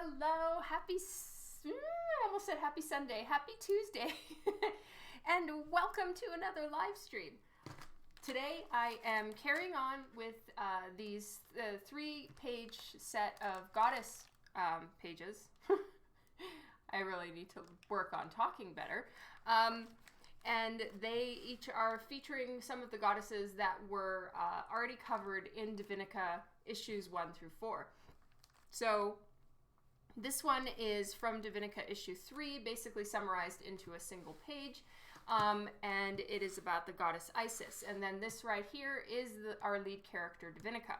Hello, I almost said happy Sunday, happy Tuesday, and welcome to another live stream. Today I am carrying on with these 3-page set of goddess pages. I really need to work on talking better. And they each are featuring some of the goddesses that were already covered in DiVinica issues 1 through 4. So this one is from DiVinica issue 3, basically summarized into a single page. And it is about the goddess Isis. And then this right here is our lead character, DiVinica.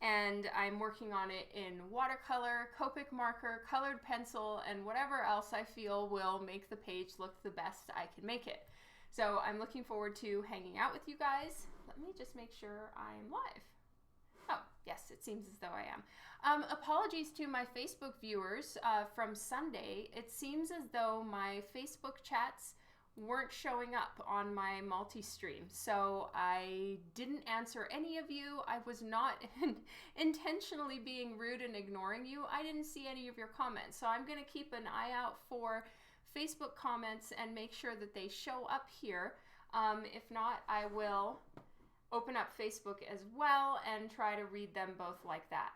And I'm working on it in watercolor, Copic marker, colored pencil, and whatever else I feel will make the page look the best I can make it. So I'm looking forward to hanging out with you guys. Let me just make sure I'm live. Oh, yes, it seems as though I am. Apologies to my Facebook viewers from Sunday. It seems as though my Facebook chats weren't showing up on my multi-stream, so I didn't answer any of you. I was not intentionally being rude and ignoring you. I didn't see any of your comments, so I'm going to keep an eye out for Facebook comments and make sure that they show up here. If not, I will open up Facebook as well and try to read them both like that.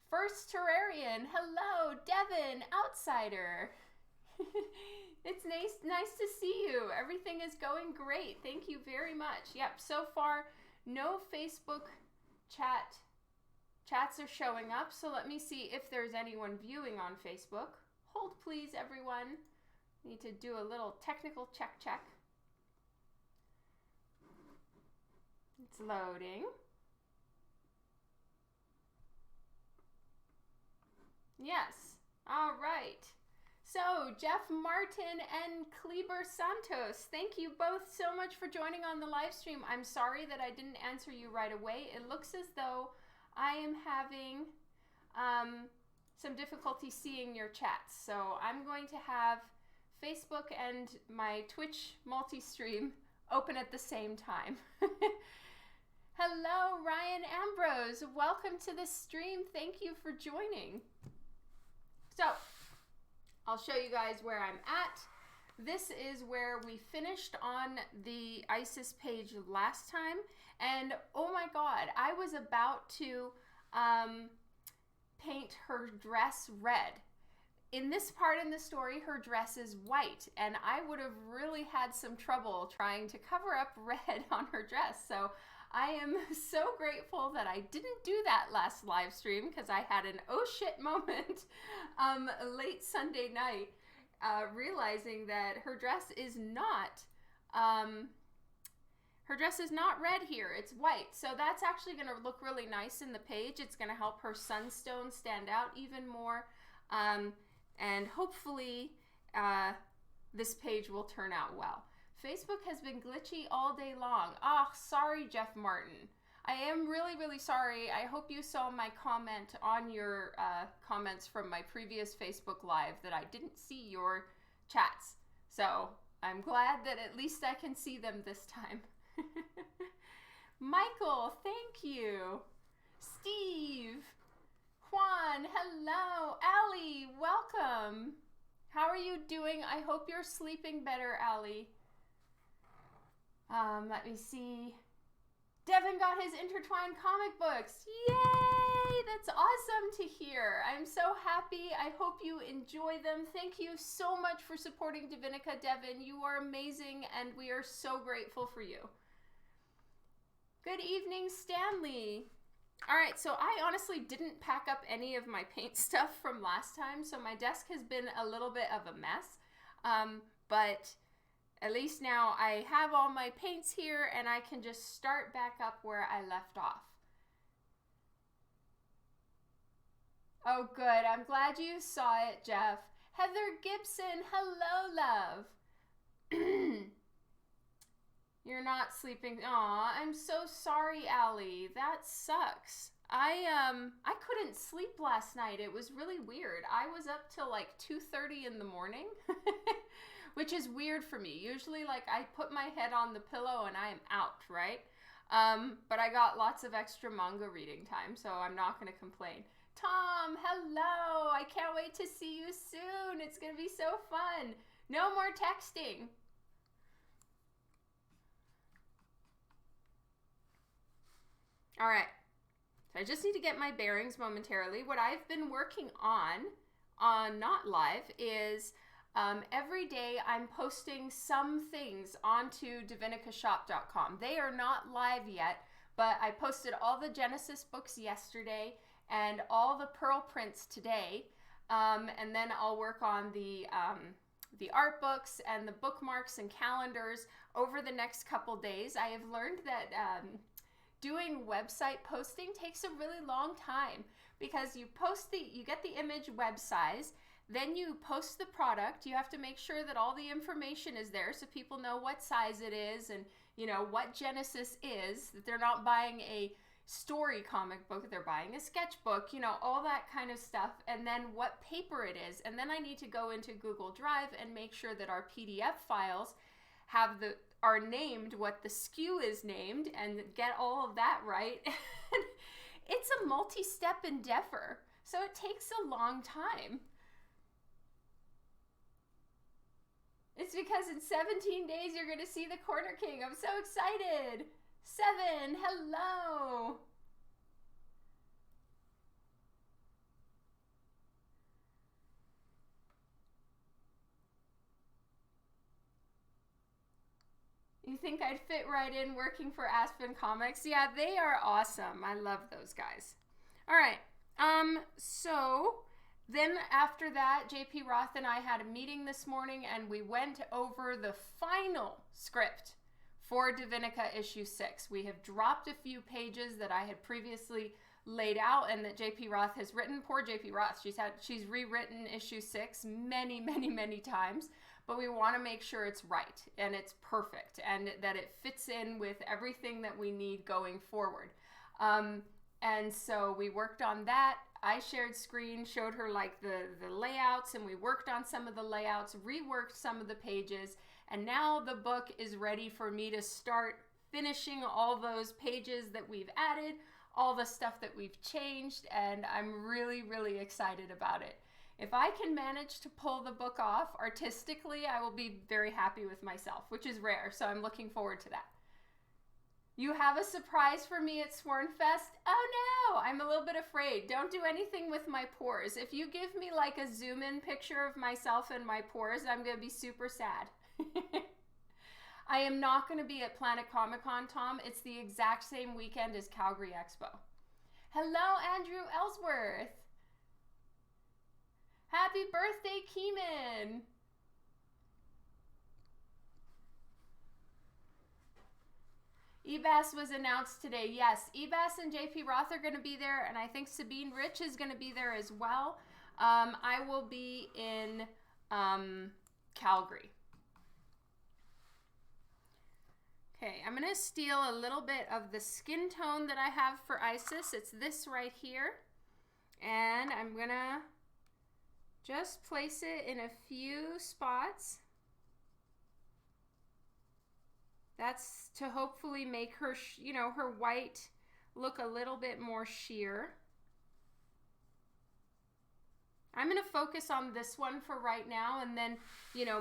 First Terrarian, hello, Devin, Outsider. It's nice to see you. Everything is going great. Thank you very much. Yep, so far no Facebook chats are showing up, so let me see if there's anyone viewing on Facebook. Hold please, everyone. Need to do a little technical check. It's loading. Yes. All right. So, Jeff Martin and Kleber Santos, thank you both so much for joining on the live stream. I'm sorry that I didn't answer you right away. It looks as though I am having some difficulty seeing your chats. So, I'm going to have Facebook and my Twitch multi-stream open at the same time. Hello, Ryan Ambrose. Welcome to the stream. Thank you for joining. So, I'll show you guys where I'm at. This is where we finished on the Isis page last time. And oh my God, I was about to paint her dress red. In this part in the story, her dress is white, and I would have really had some trouble trying to cover up red on her dress. So I am so grateful that I didn't do that last live stream, because I had an oh shit moment late Sunday night, realizing that her dress is not red here. It's white. So that's actually going to look really nice in the page. It's going to help her sunstone stand out even more. And hopefully this page will turn out well. Facebook has been glitchy all day long. Oh, sorry, Jeff Martin. I am really, really sorry. I hope you saw my comment on your comments from my previous Facebook Live that I didn't see your chats. So I'm glad that at least I can see them this time. Michael, thank you. Steve, Juan, hello. Allie, welcome. How are you doing? I hope you're sleeping better, Allie. Let me see. Devin got his intertwined comic books. Yay! That's awesome to hear. I'm so happy. I hope you enjoy them. Thank you so much for supporting DiVinica, Devin. You are amazing, and we are so grateful for you. Good evening, Stanley. All right, so I honestly didn't pack up any of my paint stuff from last time, so my desk has been a little bit of a mess, but at least now I have all my paints here and I can just start back up where I left off. Oh, good. I'm glad you saw it, Jeff. Heather Gibson, hello, love. You're not sleeping. Aw, I'm so sorry, Allie. That sucks. I couldn't sleep last night. It was really weird. I was up till like 2:30 in the morning. Which is weird for me. Usually, like, I put my head on the pillow and I am out, right? But I got lots of extra manga reading time, so I'm not going to complain. Tom, hello. I can't wait to see you soon. It's going to be so fun. No more texting. All right. So I just need to get my bearings momentarily. What I've been working on not live, is every day I'm posting some things onto DiVinicaShop.com. They are not live yet, but I posted all the Genesis books yesterday and all the Pearl prints today. And then I'll work on the art books and the bookmarks and calendars over the next couple days. I have learned that doing website posting takes a really long time, because you get the image web size, then you post the product. You have to make sure that all the information is there so people know what size it is and what Genesis is, that they're not buying a story comic book, they're buying a sketchbook, all that kind of stuff, and then what paper it is. And then I need to go into Google Drive and make sure that our PDF files are named what the SKU is named, and get all of that right. It's a multi-step endeavor, so it takes a long time. It's because in 17 days you're going to see the Corner King. I'm so excited. 7, hello. You think I'd fit right in working for Aspen Comics? Yeah, they are awesome. I love those guys. All right. So then after that, JP Roth and I had a meeting this morning, and we went over the final script for DiVinica issue 6. We have dropped a few pages that I had previously laid out and that JP Roth has written. Poor JP Roth. She's rewritten issue 6 many, many, many times. But we want to make sure it's right and it's perfect and that it fits in with everything that we need going forward. And so we worked on that. I shared screen, showed her like the layouts, and we worked on some of the layouts, reworked some of the pages, and now the book is ready for me to start finishing all those pages that we've added, all the stuff that we've changed, and I'm really, really excited about it. If I can manage to pull the book off artistically, I will be very happy with myself, which is rare, so I'm looking forward to that. You have a surprise for me at Swornfest? Oh no, I'm a little bit afraid. Don't do anything with my pores. If you give me like a zoom-in picture of myself and my pores, I'm going to be super sad. I am not going to be at Planet Comic Con, Tom. It's the exact same weekend as Calgary Expo. Hello, Andrew Ellsworth. Happy birthday, Keeman! Ebas was announced today. Yes, Ebas and JP Roth are going to be there, and I think Sabine Rich is going to be there as well. I will be in Calgary. Okay, I'm going to steal a little bit of the skin tone that I have for Isis. It's this right here. And I'm going to just place it in a few spots. That's to hopefully make her, her white look a little bit more sheer. I'm going to focus on this one for right now and then,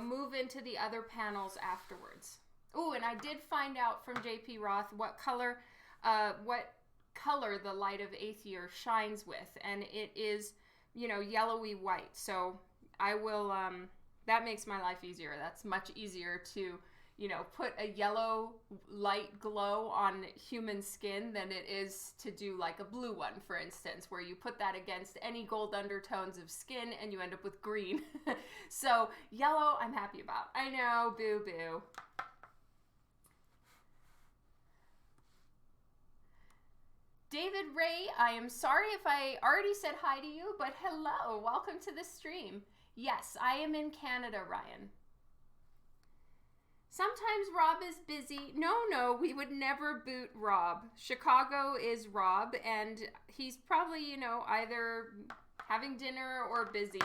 move into the other panels afterwards. Oh, and I did find out from JP Roth what color the Light of Aether shines with, and it is yellowy white. So I will, that makes my life easier. That's much easier to, put a yellow light glow on human skin than it is to do like a blue one, for instance, where you put that against any gold undertones of skin and you end up with green. So yellow, I'm happy about. I know, boo boo. David Ray, I am sorry if I already said hi to you, but hello, welcome to the stream. Yes, I am in Canada, Ryan. Sometimes Rob is busy. No, we would never boot Rob. Chicago is Rob, and he's probably, either having dinner or busy.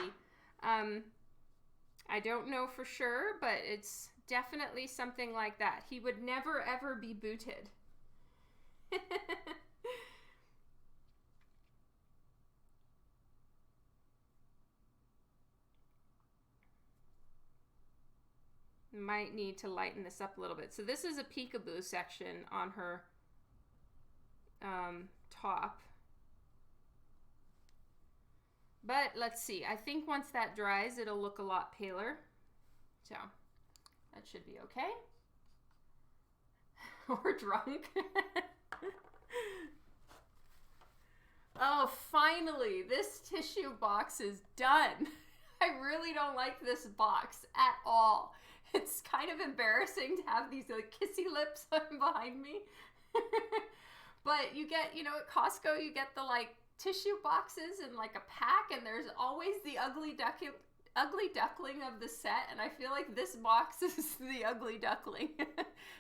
I don't know for sure, but it's definitely something like that. He would never, ever be booted. Might need to lighten this up a little bit. So this is a peekaboo section on her top. But let's see. I think once that dries, it'll look a lot paler. So that should be okay. Or drunk. Oh, finally, this tissue box is done. I really don't like this box at all. It's kind of embarrassing to have these like kissy lips behind me. But you get, you know, at Costco, you get the like tissue boxes in like a pack, and there's always the ugly duckling of the set, and I feel like this box is the ugly duckling.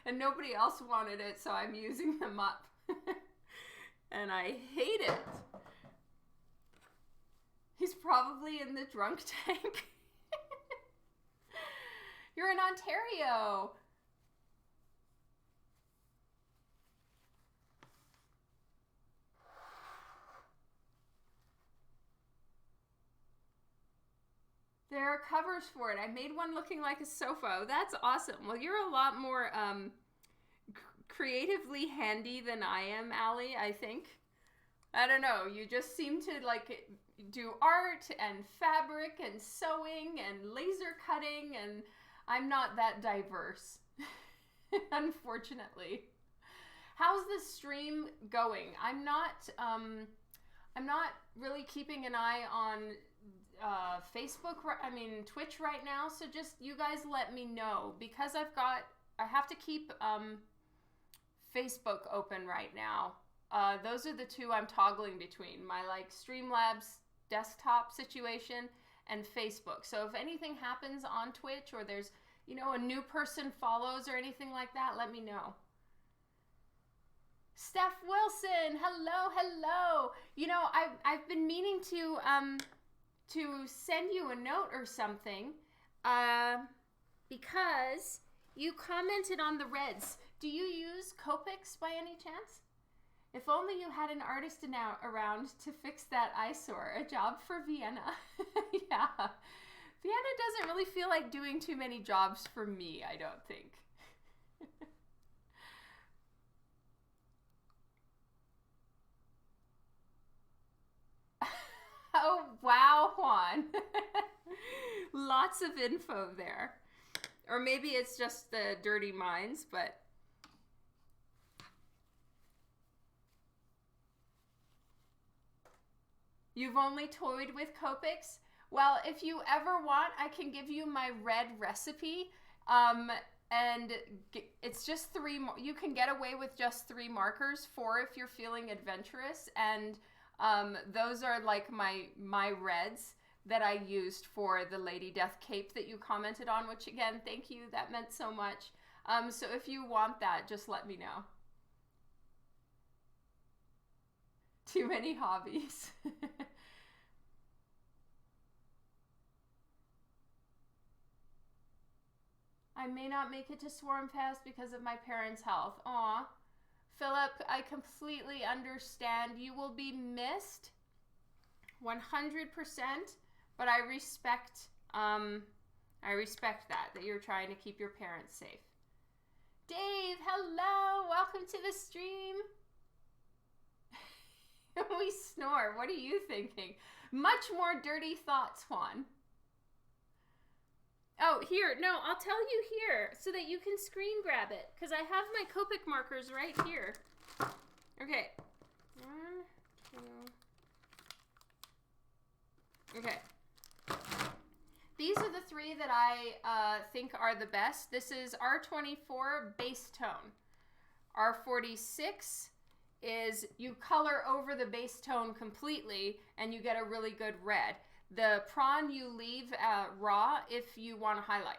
And nobody else wanted it, so I'm using them up. And I hate it. He's probably in the drunk tank. You're in Ontario. There are covers for it. I made one looking like a sofa. Oh, that's awesome. Well, you're a lot more creatively handy than I am, Allie, I think. I don't know. You just seem to like do art and fabric and sewing and laser cutting, and I'm not that diverse, unfortunately. How's the stream going? I'm not really keeping an eye on Facebook, Twitch right now, so just you guys let me know, because I have to keep Facebook open right now. Those are the two I'm toggling between, my like Streamlabs desktop situation and Facebook. So if anything happens on Twitch, or there's, you know, a new person follows or anything like that, let me know. Steph Wilson, hello. You know, I've been meaning to send you a note or something, because you commented on the reds. Do you use Copics by any chance? If only you had an artist around to fix that eyesore. A job for Vienna. Yeah. Vienna doesn't really feel like doing too many jobs for me, I don't think. Oh, wow, Juan. Lots of info there. Or maybe it's just the dirty minds, but... You've only toyed with Copics? Well, if you ever want, I can give you my red recipe. And it's just 3 more. You can get away with just 3 markers, 4 if you're feeling adventurous. And those are like my reds that I used for the Lady Death cape that you commented on, which again, thank you. That meant so much. So if you want that, just let me know. Too many hobbies. I may not make it to Swarmfest because of my parents' health. Aw. Philip, I completely understand. You will be missed 100%, but I respect that you're trying to keep your parents safe. Dave, hello. Welcome to the stream. We snore. What are you thinking? Much more dirty thoughts, Juan. Oh, here. No, I'll tell you here so that you can screen grab it, because I have my Copic markers right here. Okay. 1, 2. Okay. These are the 3 that I think are the best. This is R24 Base Tone. R46 is you color over the base tone completely and you get a really good red. The prawn you leave raw if you want to highlight.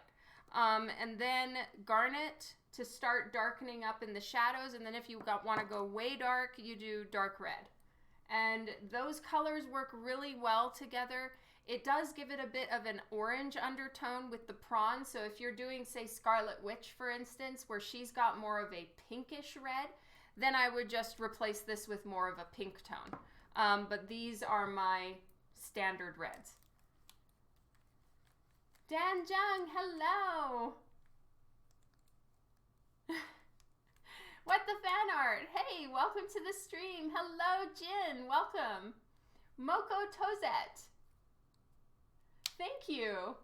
And then garnet to start darkening up in the shadows, and then if you want to go way dark, you do dark red. And those colors work really well together. It does give it a bit of an orange undertone with the prawn, so if you're doing, say, Scarlet Witch, for instance, where she's got more of a pinkish red, then I would just replace this with more of a pink tone. But these are my standard reds. Dan Jung, hello! What the fan art? Hey, welcome to the stream. Hello, Jin. Welcome. Moko Tozet. Thank you.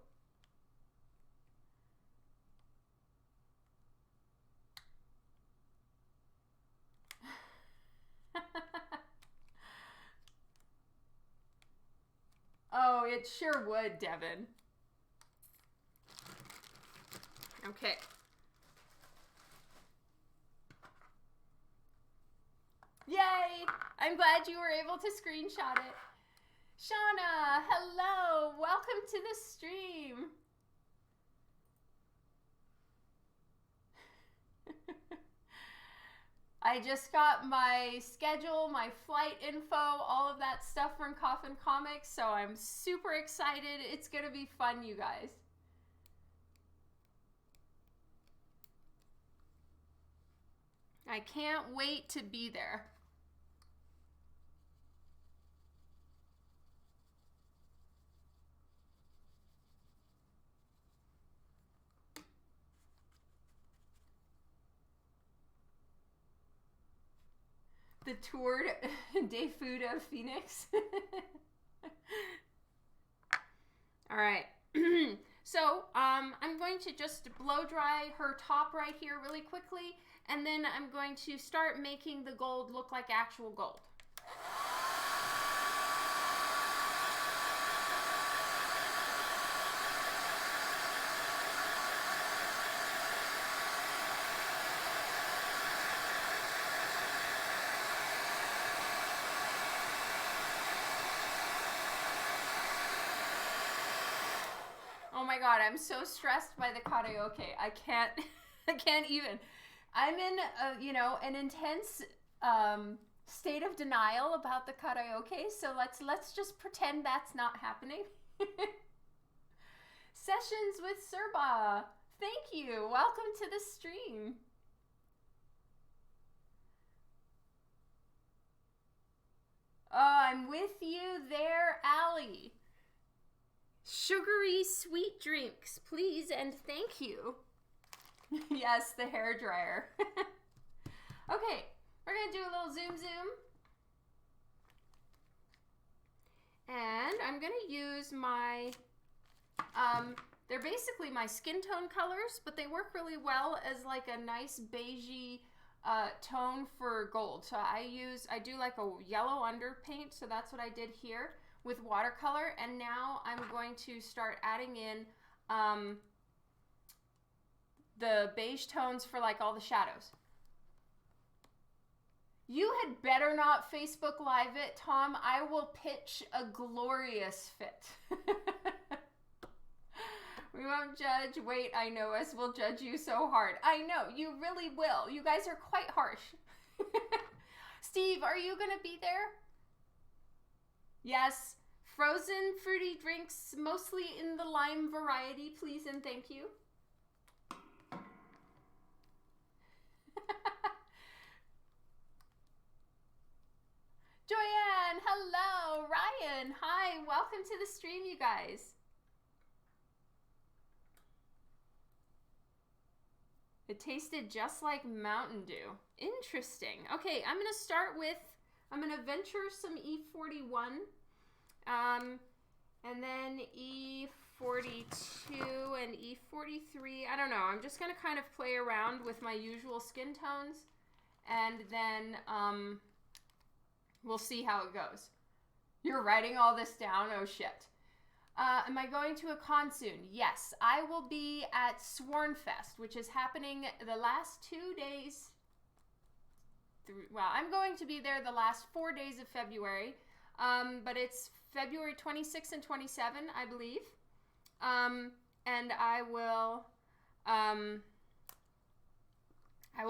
Oh, it sure would, Devin. Okay. Yay! I'm glad you were able to screenshot it. Shauna, hello! Welcome to the stream. I just got my schedule, my flight info, all of that stuff from Coffin Comics, so I'm super excited. It's gonna be fun, you guys. I can't wait to be there. The Tour de Food of Phoenix. All right. So I'm going to just blow dry her top right here really quickly, and then I'm going to start making the gold look like actual gold. Oh my god, I'm so stressed by the karaoke. I can't even. I'm in an intense state of denial about the karaoke, so let's just pretend that's not happening. Sessions with Serba. Thank you. Welcome to the stream. Oh, I'm with you there, Allie. Sugary sweet drinks, please and thank you. Yes, the hair dryer. Okay, we're gonna do a little zoom. And I'm gonna use my, they're basically my skin tone colors, but they work really well as like a nice beigey tone for gold. So I do like a yellow underpaint, so that's what I did here with watercolor, and now I'm going to start adding in the beige tones for like all the shadows. You had better not Facebook Live it, Tom. I will pitch a glorious fit. We won't judge. Wait, I know us will judge you so hard. I know, you really will. You guys are quite harsh. Steve, are you gonna be there? Yes, frozen fruity drinks, mostly in the lime variety, please and thank you. Joyanne, hello. Ryan, hi. Welcome to the stream, you guys. It tasted just like Mountain Dew. Interesting. Okay, I'm going to venture some E41. And then E42 and E43. I don't know. I'm just going to kind of play around with my usual skin tones. And then we'll see how it goes. You're writing all this down? Oh, shit. Am I going to a con soon? Yes, I will be at Swornfest, which is happening the last 2 days. Well, I'm going to be there the last 4 days of February, but it's February 26 and 27, I believe. And I will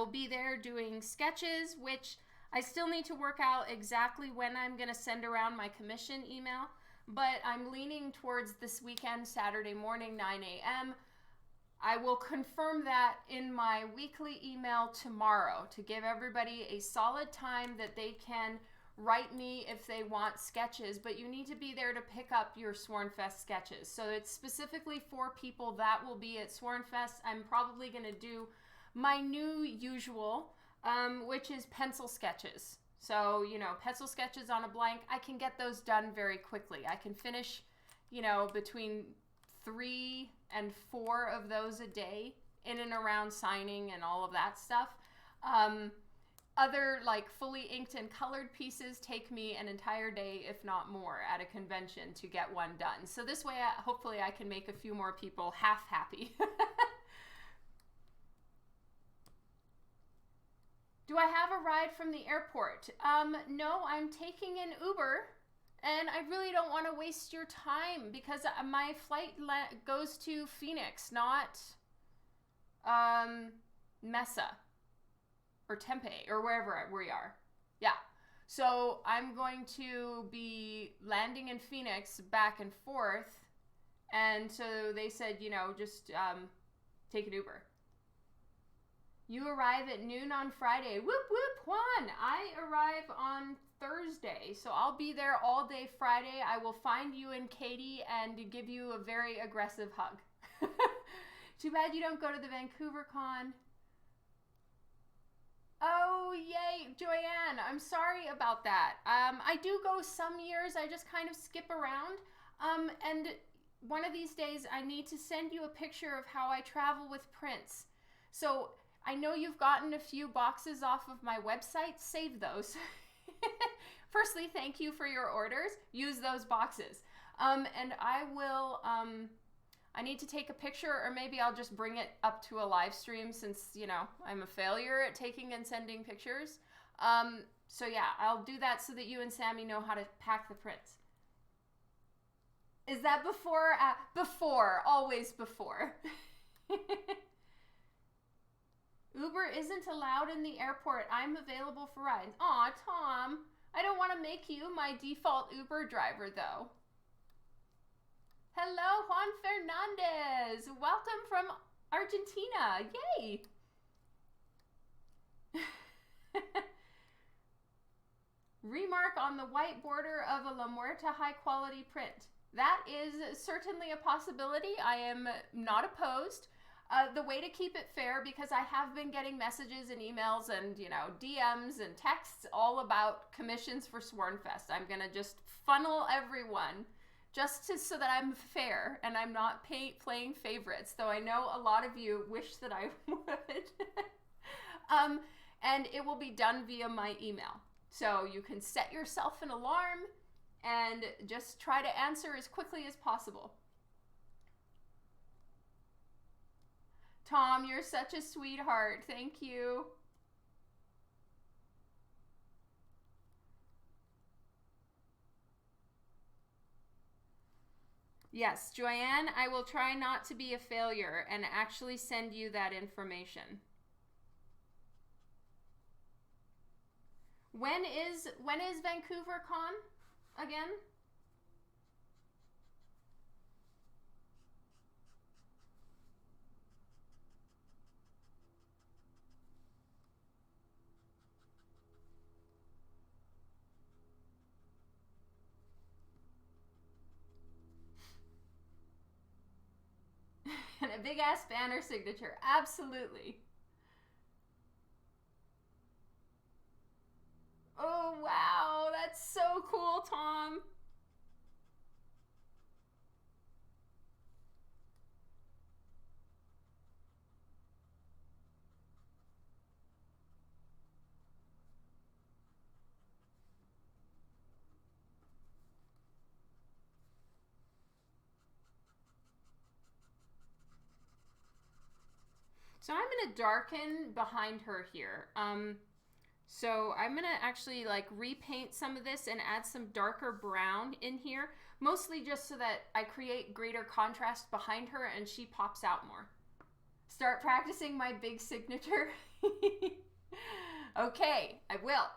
be there doing sketches, which I still need to work out exactly when I'm going to send around my commission email. But I'm leaning towards this weekend, Saturday morning, 9 a.m. I will confirm that in my weekly email tomorrow to give everybody a solid time that they can write me if they want sketches, but you need to be there to pick up your Swornfest sketches. So it's specifically for people that will be at Swornfest. I'm probably going to do my new usual, which is pencil sketches. So, pencil sketches on a blank, I can get those done very quickly. I can finish, between 3 and 4 of those a day in and around signing and all of that stuff. Other like fully inked and colored pieces take me an entire day, if not more, at a convention to get one done. So this way, hopefully I can make a few more people half happy. Do I have a ride from the airport? No, I'm taking an Uber, and I really don't want to waste your time because my flight goes to Phoenix, not Mesa or Tempe or wherever we are. Yeah. So I'm going to be landing in Phoenix back and forth. And so they said, just take an Uber. You arrive at noon on Friday. Whoop, whoop, Juan. I arrive on Thursday. So I'll be there all day Friday. I will find you and Katie and give you a very aggressive hug. Too bad you don't go to the Vancouver Con. Oh, yay, Joanne. I'm sorry about that. I do go some years. I just kind of skip around. And one of these days, I need to send you a picture of how I travel with Prince. So I know you've gotten a few boxes off of my website. Save those. Firstly, thank you for your orders. Use those boxes. And I will... I need to take a picture, or maybe I'll just bring it up to a live stream since, I'm a failure at taking and sending pictures. So yeah, I'll do that so that you and Sammy know how to pack the prints. Is that before? Before. Always before. Uber isn't allowed in the airport. I'm available for rides. Aw, Tom. I don't want to make you my default Uber driver, though. Hello, Juan Fernandez. Welcome from Argentina. Yay. Remark on the white border of a La Muerta high quality print. That is certainly a possibility. I am not opposed. The way to keep it fair, because I have been getting messages and emails and, DMs and texts all about commissions for Swornfest. I'm going to just funnel everyone so that I'm fair and I'm not playing favorites, though I know a lot of you wish that I would. And it will be done via my email. So you can set yourself an alarm and just try to answer as quickly as possible. Tom, you're such a sweetheart. Thank you. Yes, Joanne, I will try not to be a failure and actually send you that information. When is Vancouver Con again? And a big ass banner signature. Absolutely. Oh, wow. That's so cool, Tom. So I'm going to darken behind her here. So I'm going to actually repaint some of this and add some darker brown in here. Mostly just so that I create greater contrast behind her and she pops out more. Start practicing my big signature. Okay, I will.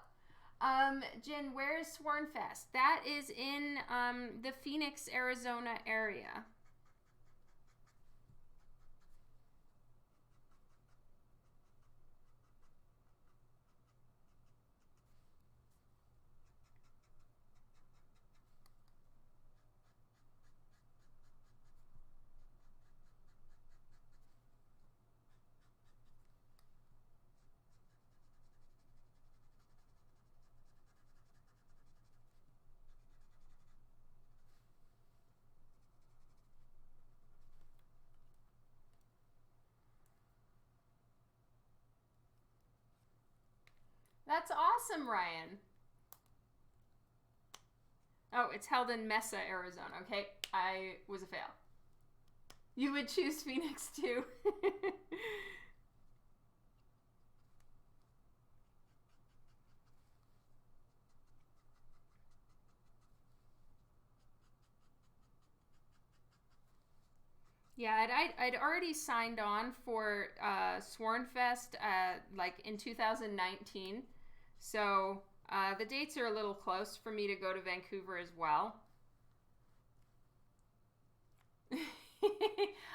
Jen, where is Swornfest? That is in the Phoenix, Arizona area. That's awesome, Ryan. Oh, it's held in Mesa, Arizona. Okay, I was a fail. You would choose Phoenix too. Yeah, I'd already signed on for Swornfest like in 2019. So the dates are a little close for me to go to Vancouver as well.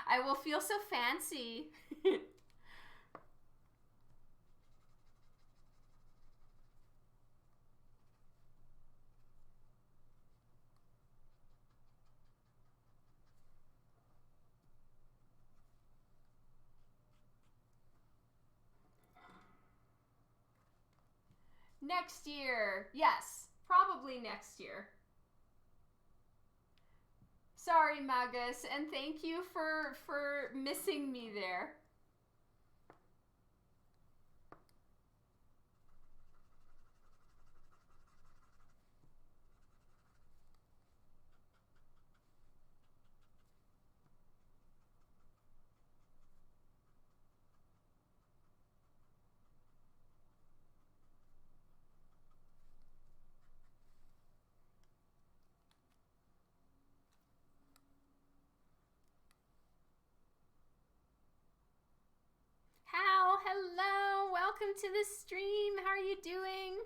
I will feel so fancy. Next year. Yes, probably next year. Sorry, Magus, and thank you for missing me there. Hal, hello, welcome to the stream. How are you doing?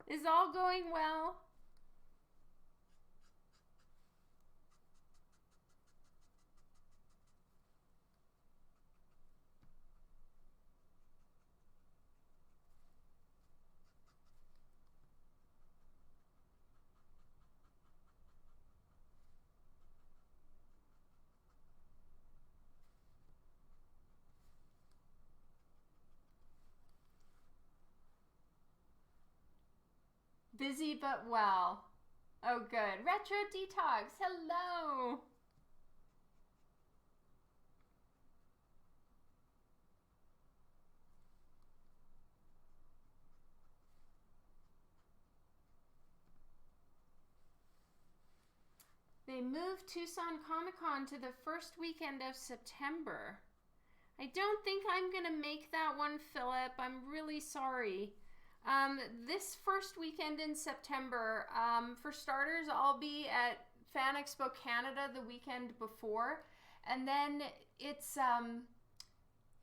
Is all going well? Busy but well. Oh, good. Retro Detox, hello. They moved Tucson Comic-Con to the first weekend of September. I don't think I'm going to make that one, Philip. I'm really sorry. This first weekend in September, for starters, I'll be at Fan Expo Canada the weekend before. And then it's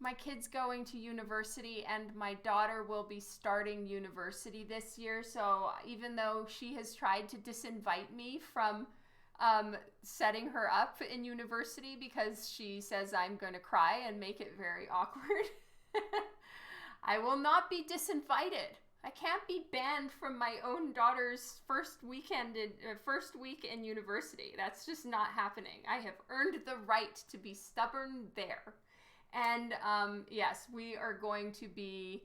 my kid's going to university, and my daughter will be starting university this year. So even though she has tried to disinvite me from setting her up in university because she says I'm going to cry and make it very awkward, I will not be disinvited. I can't be banned from my own daughter's first week in university. That's just not happening. I have earned the right to be stubborn there. And yes, we are going to be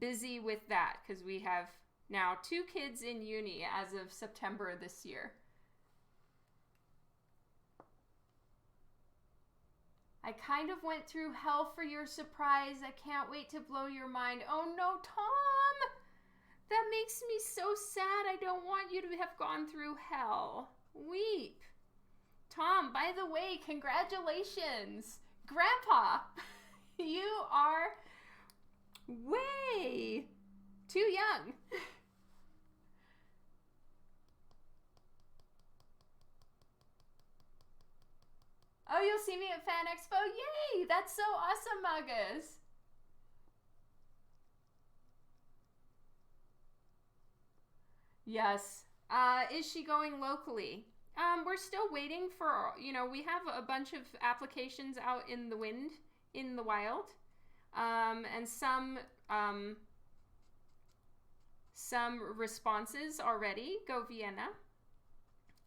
busy with that because we have now 2 kids in uni as of September this year. I kind of went through hell for your surprise. I can't wait to blow your mind. Oh no, Tom! That makes me so sad. I don't want you to have gone through hell. Weep. Tom, by the way, congratulations. Grandpa, you are way too young. Oh, you'll see me at Fan Expo? Yay! That's so awesome, Magus. Yes. Is she going locally? We're still waiting for, we have a bunch of applications out in the wild. And some responses already. Go Vienna.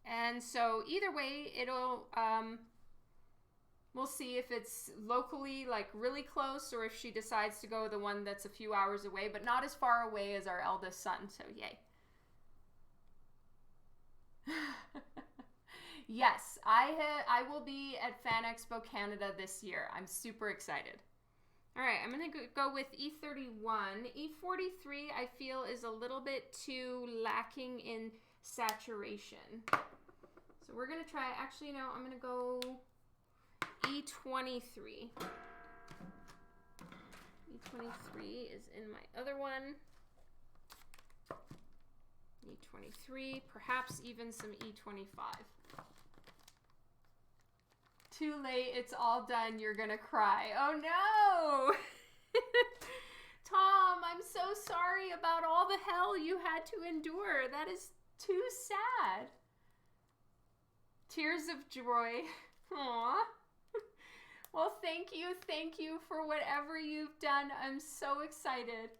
And so either way, it'll, we'll see if it's locally, like really close, or if she decides to go the one that's a few hours away, but not as far away as our eldest son, so yay. Yes, I will be at Fan Expo Canada this year. I'm super excited. All right, I'm going to go with E31. E43, I feel, is a little bit too lacking in saturation. So we're going to try, actually, no, I'm going to go E23. E23 is in my other one. E23, perhaps even some E25. Too late, it's all done, you're gonna cry. Oh no! Tom, I'm so sorry about all the hell you had to endure. That is too sad. Tears of joy. Aww. Well, thank you for whatever you've done. I'm so excited.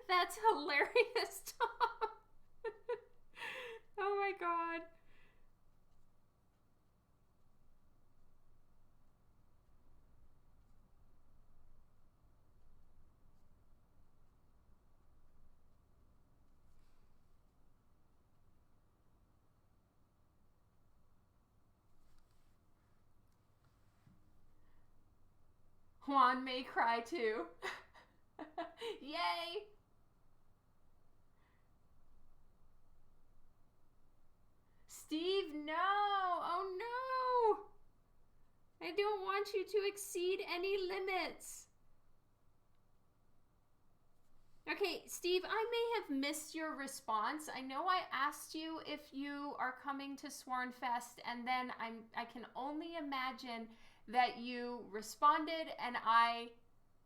That's hilarious, Tom. Oh my god. Juan may cry too. Yay! Steve, no! Oh no! I don't want you to exceed any limits. Okay, Steve, I may have missed your response. I know I asked you if you are coming to Swornfest, and then I can only imagine that you responded and I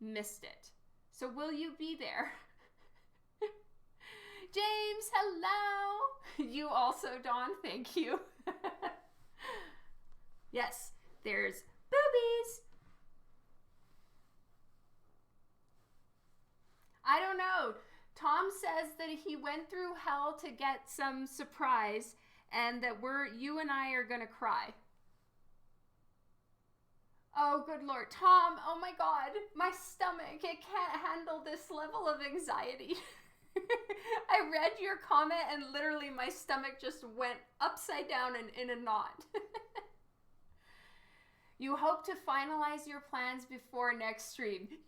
missed it. So will you be there? James, hello! You also, Dawn, thank you. Yes, there's boobies. I don't know. Tom says that he went through hell to get some surprise and that you and I are gonna cry. Oh, good Lord. Tom, oh my God, my stomach, it can't handle this level of anxiety. I read your comment and literally my stomach just went upside down and in a knot. You hope to finalize your plans before next stream. Yay!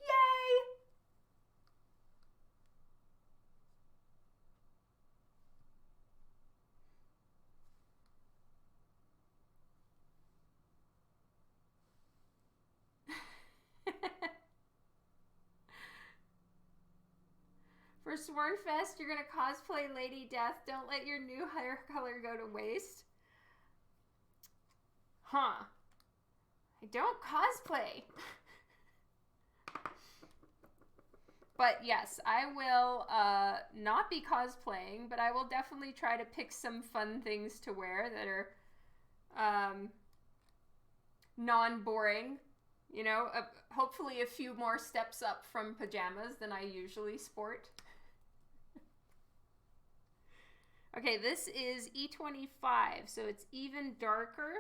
For Swornfest, you're going to cosplay Lady Death. Don't let your new hair color go to waste. Huh. I don't cosplay. But yes, I will not be cosplaying, but I will definitely try to pick some fun things to wear that are non-boring. You know, hopefully a few more steps up from pajamas than I usually sport. Okay, this is E25, so it's even darker,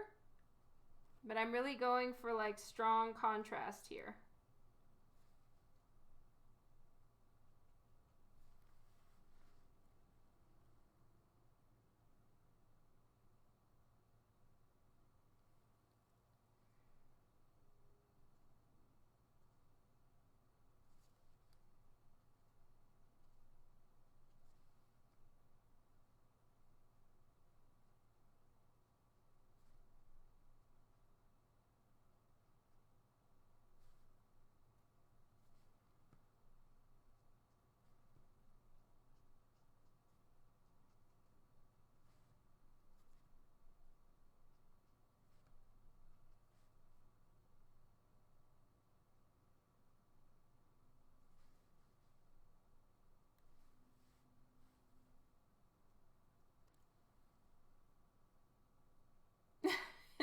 but I'm really going for like strong contrast here.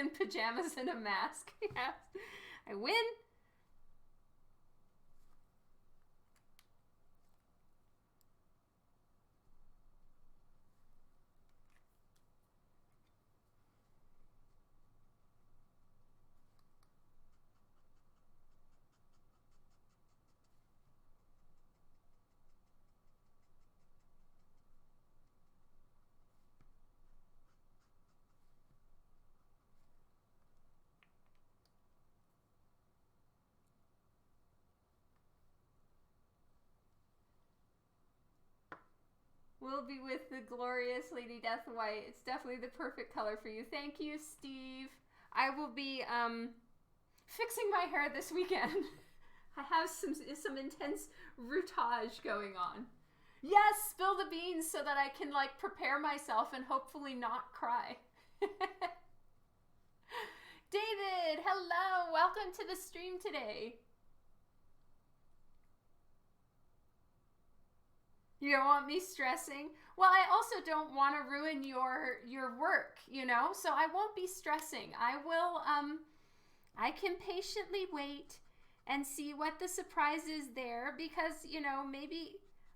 in pajamas and a mask. Yeah. I win. We'll be with the glorious Lady Death White. It's definitely the perfect color for you. Thank you, Steve. I will be fixing my hair this weekend. I have some intense routage going on. Yes, spill the beans so that I can like prepare myself and hopefully not cry. David, hello. Welcome to the stream today. You don't want me stressing? Well, I also don't want to ruin your work, you know? So I won't be stressing. I will, I can patiently wait and see what the surprise is there because, you know, maybe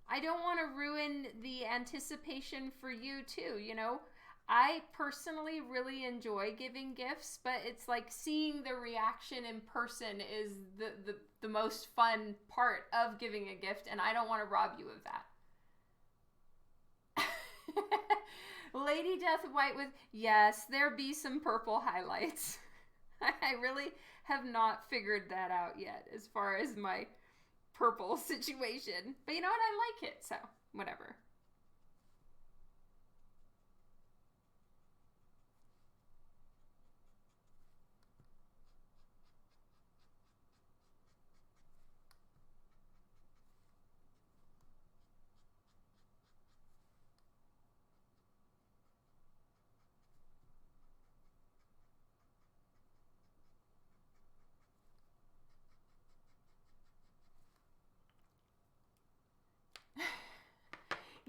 I don't want to ruin the anticipation for you too, you know? I personally really enjoy giving gifts, but it's like seeing the reaction in person is the most fun part of giving a gift, and I don't want to rob you of that. Lady Death White with, yes, there be some purple highlights. I really have not figured that out yet as far as my purple situation. But you know what? I like it, so whatever.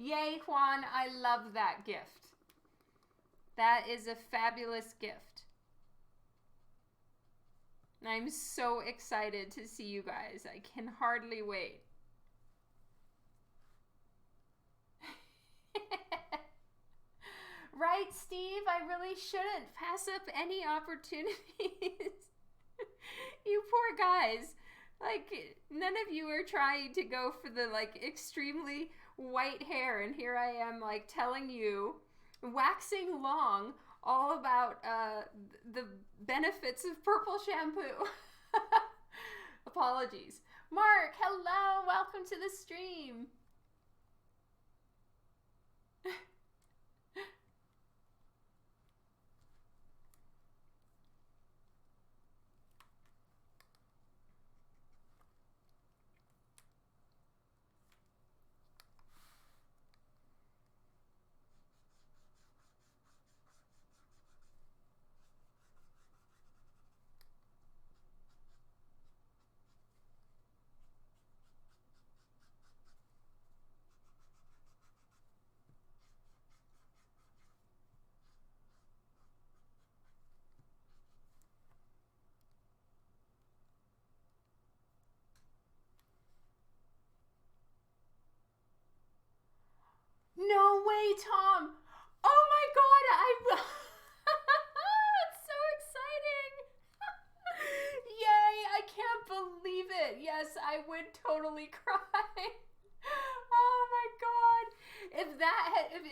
Yay, Juan, I love that gift. That is a fabulous gift. I'm so excited to see you guys. I can hardly wait. Right, Steve? I really shouldn't pass up any opportunities. You poor guys. Like, none of you are trying to go for the, like, extremely white hair, and here I am, like, telling you, waxing long, all about the benefits of purple shampoo. Apologies. Mark, hello, welcome to the stream. No way, Tom. Oh my God, it's so exciting. Yay, I can't believe it. Yes, I would totally cry. Oh my God.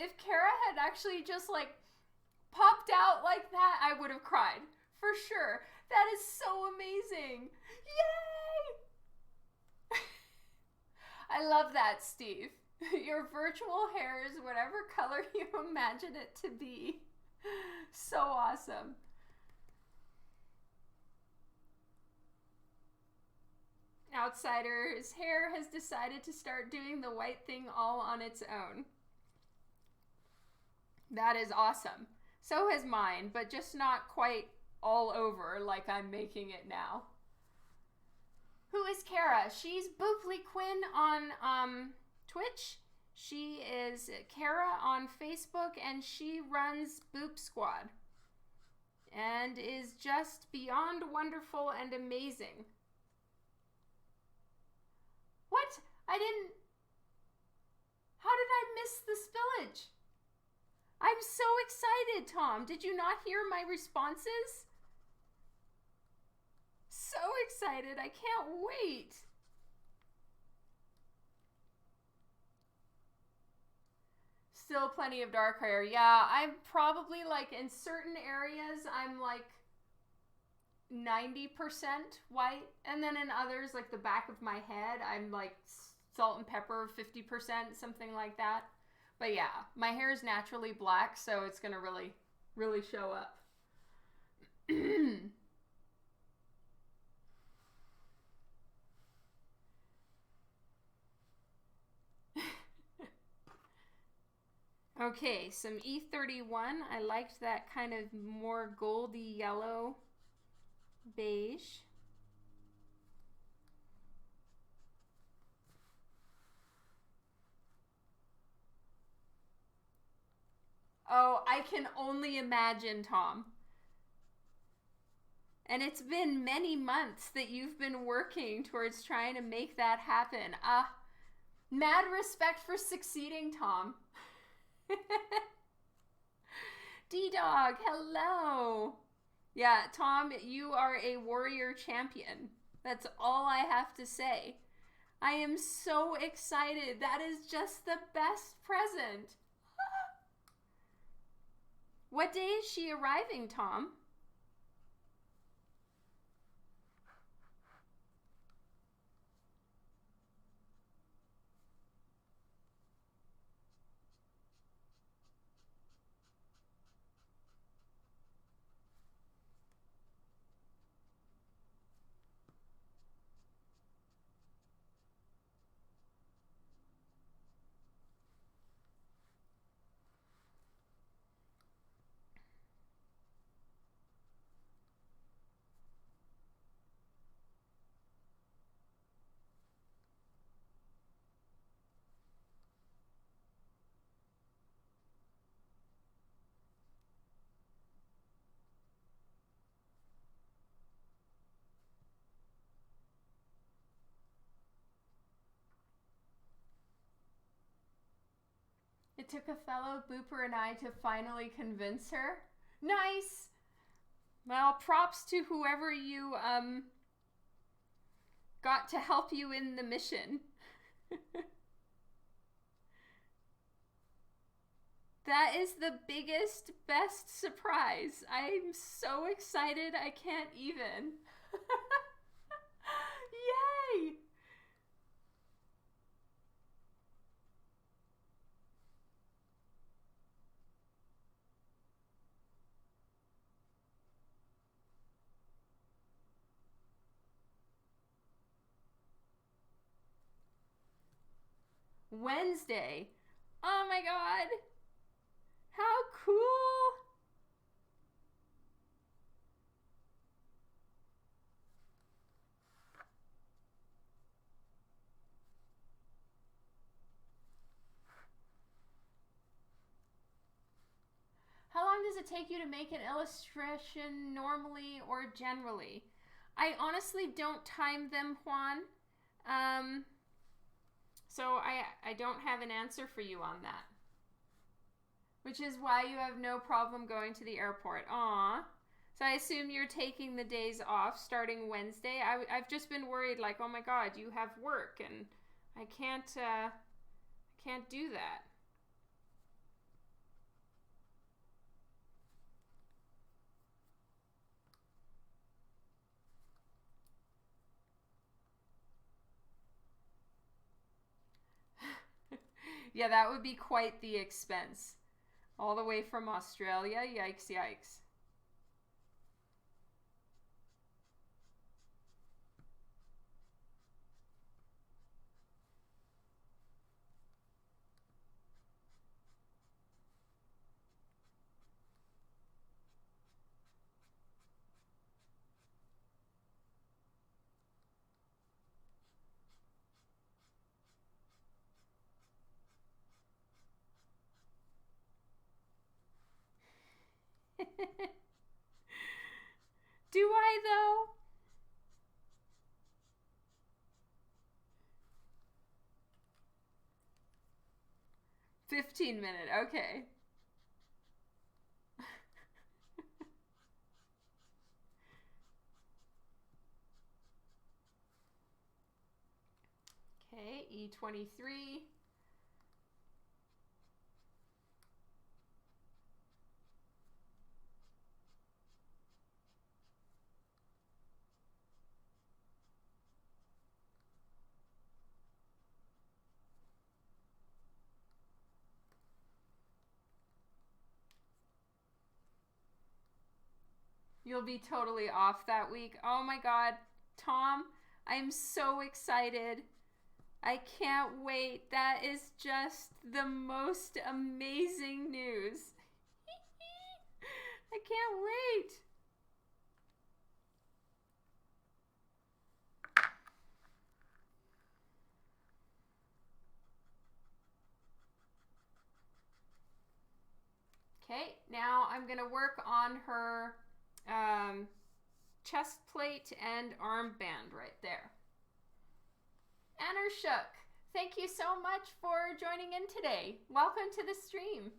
If Kara had actually just like popped out like that, I would have cried for sure. That is so amazing. Yay. I love that, Steve. Your virtual hair is whatever color you imagine it to be. So awesome. Outsider's hair has decided to start doing the white thing all on its own. That is awesome. So has mine, but just not quite all over like I'm making it now. Who is Kara? She's Booply Quinn on Twitch. She is Kara on Facebook, and she runs Boop Squad. and is just beyond wonderful and amazing. What? How did I miss the spillage? I'm so excited, Tom. Did you not hear my responses? So excited. I can't wait. Still plenty of dark hair. Yeah, I'm probably like in certain areas, I'm like 90% white. And then in others, like the back of my head, I'm like salt and pepper 50%, something like that. But yeah, my hair is naturally black, so it's going to really, really show up. Okay, some E31. I liked that kind of more goldy yellow beige. Oh, I can only imagine, Tom. And it's been many months that you've been working towards trying to make that happen. Mad respect for succeeding, Tom. D-Dog, hello. Yeah, Tom, you are a warrior champion. That's all I have to say. I am so excited. That is just the best present. What day is she arriving, Tom? It took a fellow booper and I to finally convince her. Nice! Well, props to whoever you, got to help you in the mission. That is the biggest, best surprise. I'm so excited I can't even. Yay! Wednesday. Oh my god. How cool. How long does it take you to make an illustration normally or generally? I honestly don't time them, Juan. So I don't have an answer for you on that. Which is why you have no problem going to the airport. Aw. So I assume you're taking the days off starting Wednesday. I've just been worried, like, oh my god, you have work and I can't do that. Yeah, that would be quite the expense. All the way from Australia. Yikes, yikes. though? 15-minute, okay. Okay, E23. You'll be totally off that week. Oh my God, Tom, I'm so excited. I can't wait. That is just the most amazing news. I can't wait. Okay, now I'm going to work on her chest plate and armband right there. Shook, thank you so much for joining in today. Welcome to the stream.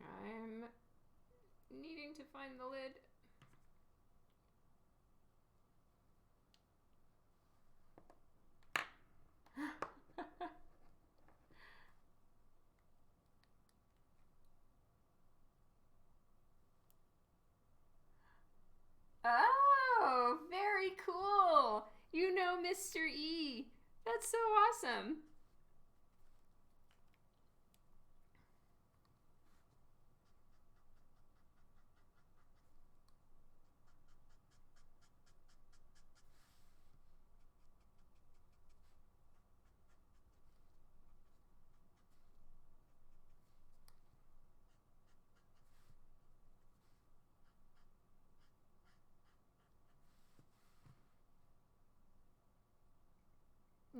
I'm needing to find the lid. Oh, very cool. You know Mr. E. That's so awesome.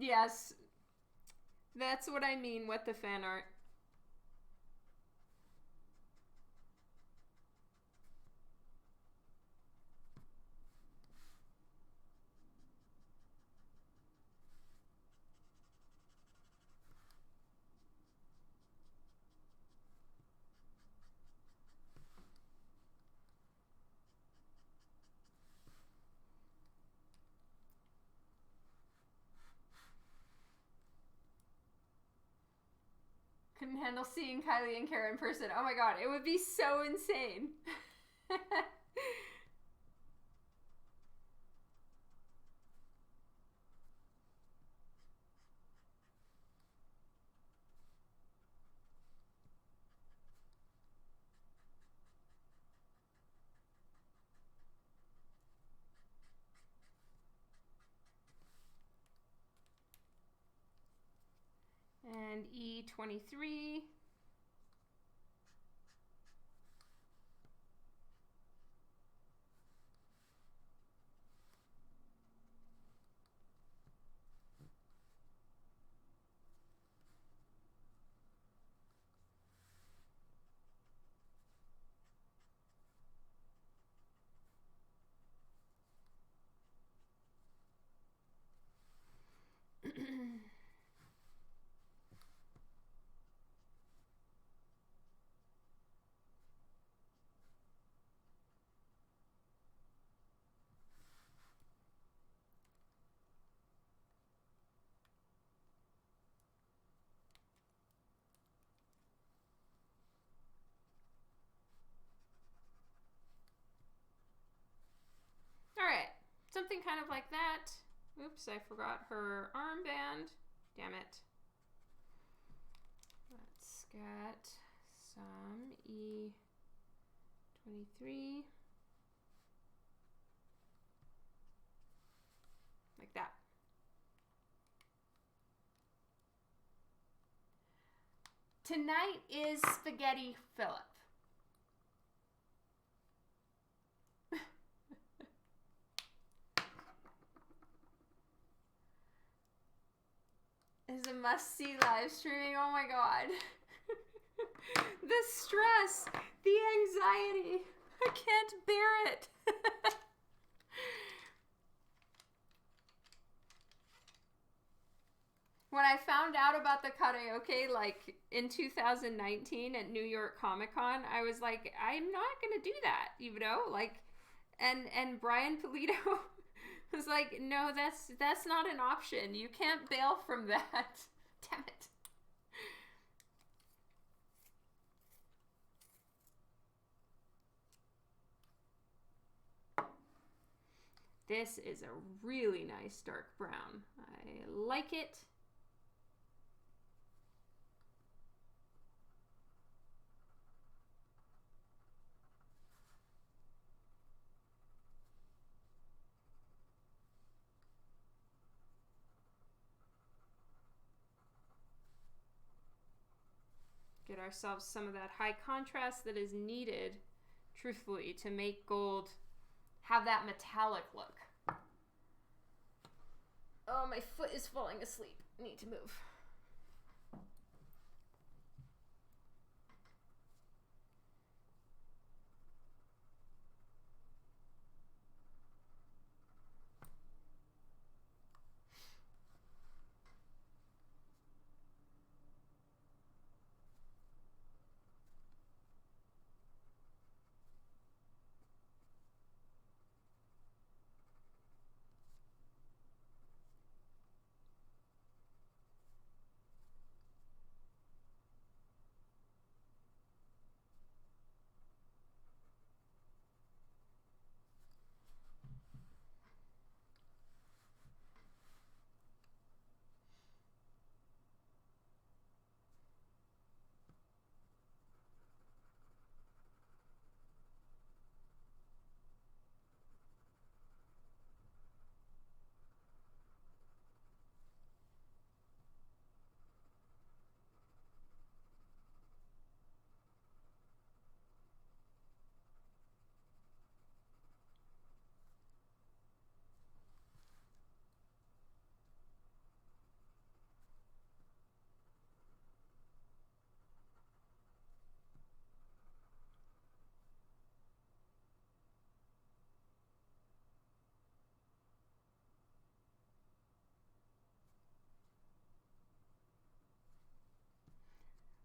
Yes, that's what I mean with the fan art. Couldn't handle seeing Kylie and Kara in person. Oh my God, it would be so insane. And E23. Alright, something kind of like that. Oops, I forgot her armband. Damn it. Let's get some E23. Like that. Tonight is Spaghetti Philip. Is a must-see live streaming. Oh my god. The stress, the anxiety. I can't bear it. When I found out about the karaoke, like, in 2019 at New York Comic Con, I was like, I'm not gonna do that, you know? Like, and Brian Polito was like, no, that's not an option. You can't bail from that. Damn it. This is a really nice dark brown. I like it. Get ourselves some of that high contrast that is needed, truthfully, to make gold have that metallic look. Oh, my foot is falling asleep. I need to move.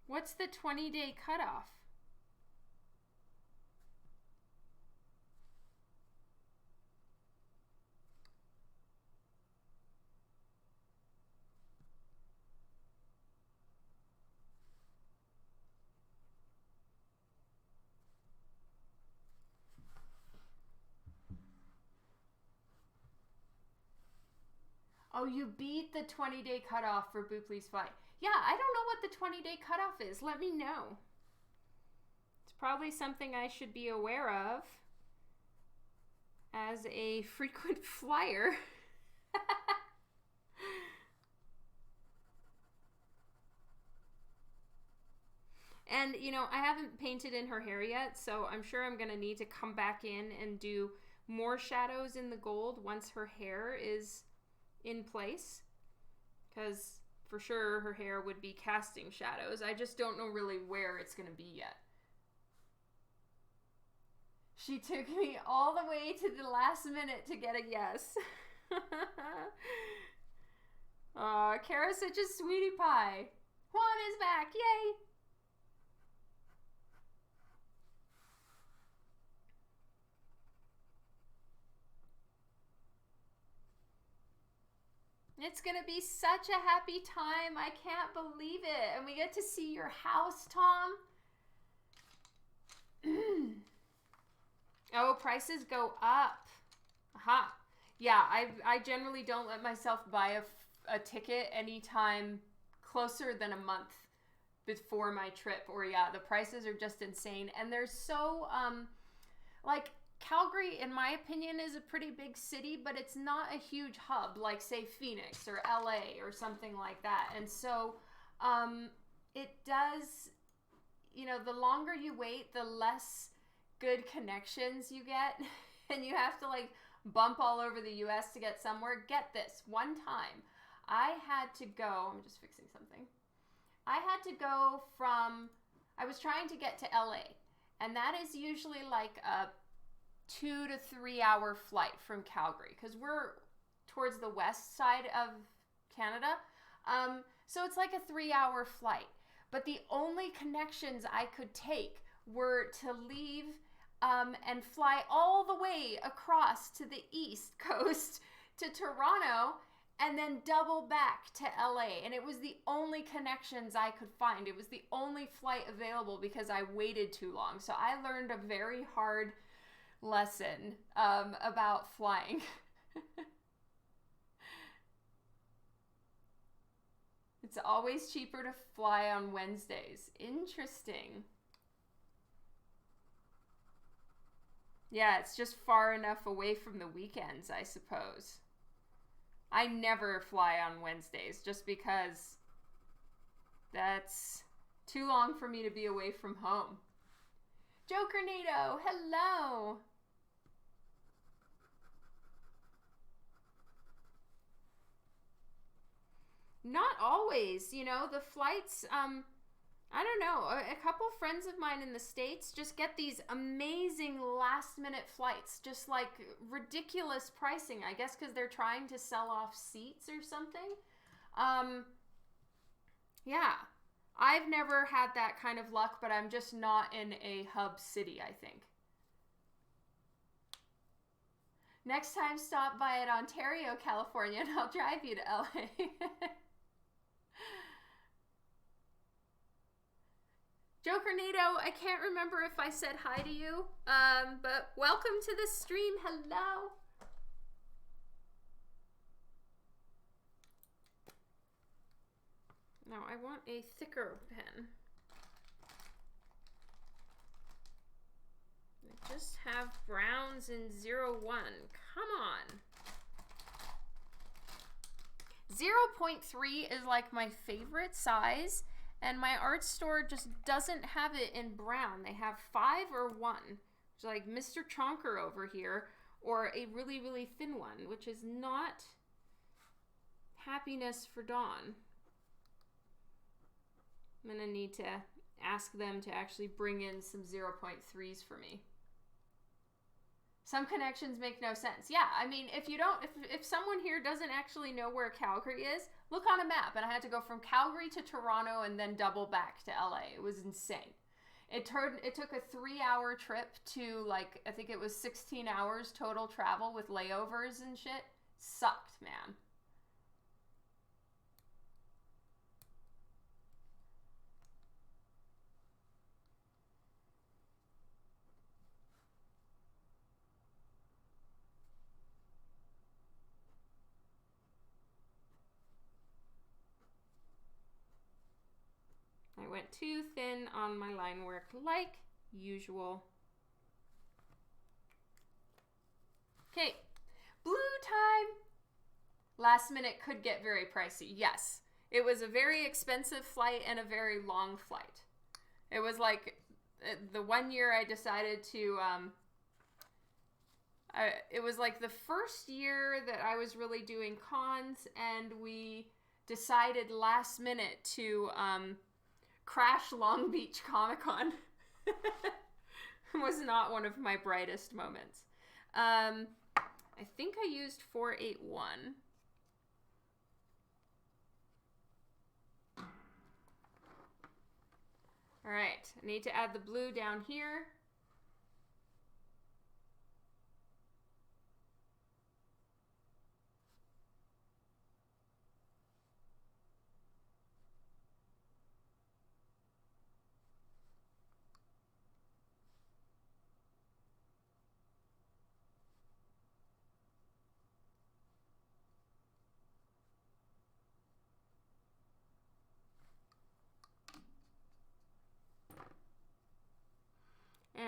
What's the 20-day cutoff? Oh, you beat the 20-day cutoff for Boo Please Fly. Yeah, I don't know what the 20-day cutoff is. Let me know. It's probably something I should be aware of as a frequent flyer. And, you know, I haven't painted in her hair yet, so I'm sure I'm going to need to come back in and do more shadows in the gold once her hair is in place. Because for sure her hair would be casting shadows. I just don't know really where it's going to be yet. She took me all the way to the last minute to get a yes. Aw, Kara's such a sweetie pie. Juan is back, yay! It's gonna be such a happy time. I can't believe it. And we get to see your house, Tom. Oh, prices go up. Aha. Yeah, I generally don't let myself buy a ticket anytime closer than a month before my trip. Or yeah, the prices are just insane. And they're so, like, Calgary, in my opinion, is a pretty big city, but it's not a huge hub like, say, Phoenix or LA or something like that. And so it does, you know, the longer you wait, the less good connections you get. And you have to like bump all over the US to get somewhere. Get this, one time I had to go, I'm just fixing something. I had to go from, I was trying to get to LA, and that is usually like a 2 to 3 hour flight from Calgary, because we're towards the west side of Canada. So it's like a 3-hour flight. But the only connections I could take were to leave and fly all the way across to the East Coast to Toronto and then double back to LA. And it was the only connections I could find. It was the only flight available because I waited too long. So I learned a very hard lesson about flying. It's always cheaper to fly on Wednesdays. Interesting. Yeah, it's just far enough away from the weekends, I suppose. I never fly on Wednesdays just because that's too long for me to be away from home. Jokernato, hello. Not always, you know, the flights, I don't know, a couple friends of mine in the States just get these amazing last minute flights, just like ridiculous pricing, I guess because they're trying to sell off seats or something. Yeah, I've never had that kind of luck, but I'm just not in a hub city, I think. Next time, stop by at Ontario, California, and I'll drive you to LA. Jokernato, I can't remember if I said hi to you, but welcome to the stream. Hello. Now I want a thicker pen. I just have browns in 01. Come on. 0.3 is like my favorite size. And my art store just doesn't have it in brown. They have 5 or 1, which is like Mr. Chonker over here, or a really, really thin one, which is not happiness for Dawn. I'm gonna need to ask them to actually bring in some 0.3s for me. Some connections make no sense. Yeah, I mean, if someone here doesn't actually know where Calgary is, look on a map. And I had to go from Calgary to Toronto and then double back to LA. It was insane. It took a 3-hour trip to, like, I think it was 16 hours total travel with layovers and shit. Sucked, man. I went too thin on my line work like usual. Okay, blue time. Last minute could get very pricey. Yes, it was a very expensive flight and a very long flight. It was like the one year I decided to, it was like the first year that I was really doing cons, and we decided last minute to, crash Long Beach Comic-Con. Was not one of my brightest moments. I think I used 481. All right, I need to add the blue down here.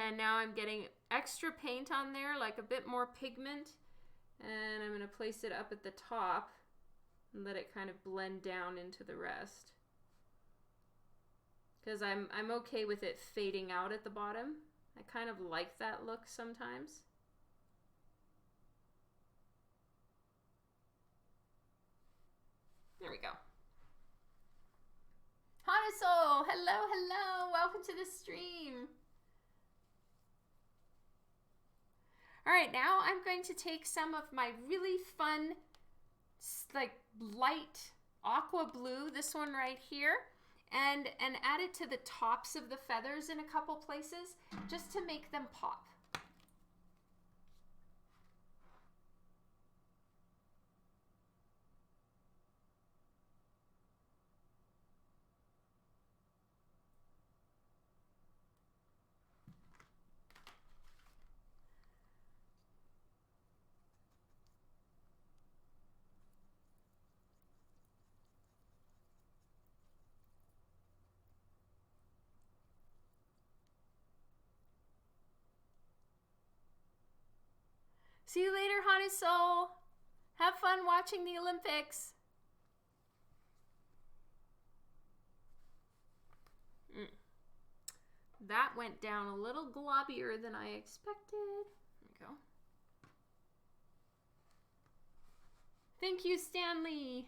And now I'm getting extra paint on there, like a bit more pigment. And I'm going to place it up at the top and let it kind of blend down into the rest. because I'm okay with it fading out at the bottom. I kind of like that look sometimes. There we go. Hanaso, hello, hello, welcome to the stream. All right, now I'm going to take some of my really fun, like light aqua blue, this one right here, and add it to the tops of the feathers in a couple places, just to make them pop. See you later, Honey Soul. Have fun watching the Olympics. That went down a little globbier than I expected. There we go. Thank you, Stanley.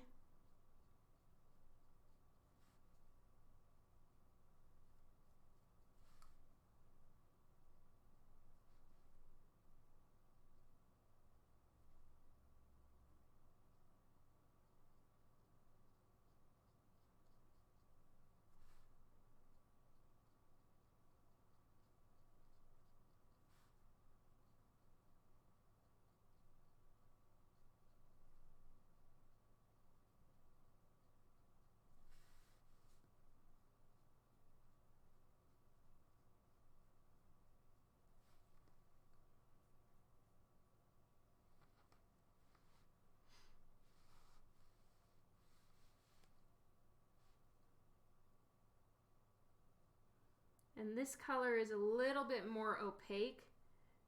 And this color is a little bit more opaque,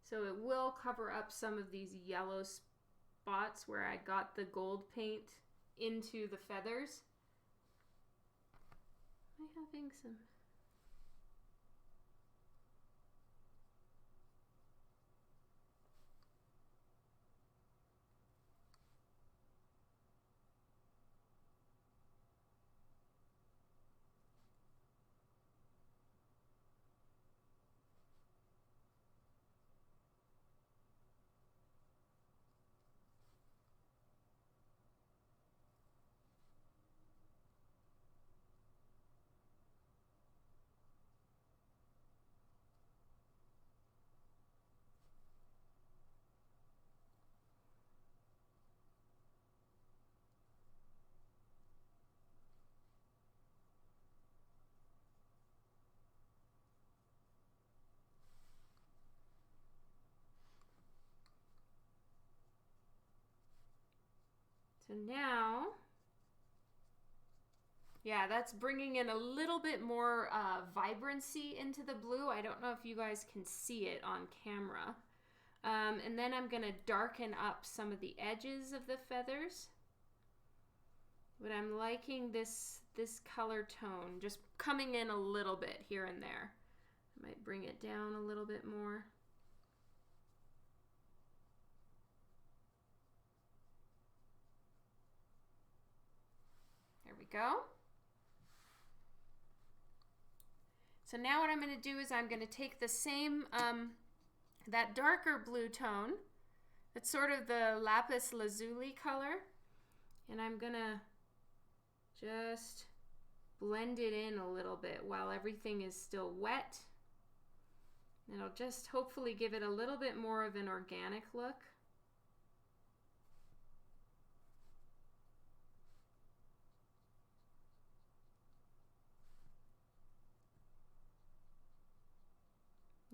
so it will cover up some of these yellow spots where I got the gold paint into the feathers. Am I having some... So now, yeah, that's bringing in a little bit more vibrancy into the blue. I don't know if you guys can see it on camera. And then I'm going to darken up some of the edges of the feathers. But I'm liking this color tone, just coming in a little bit here and there. I might bring it down a little bit more. There we go. So now what I'm going to do is I'm going to take the same, that darker blue tone, that's sort of the lapis lazuli color, and I'm going to just blend it in a little bit while everything is still wet. It'll just hopefully give it a little bit more of an organic look.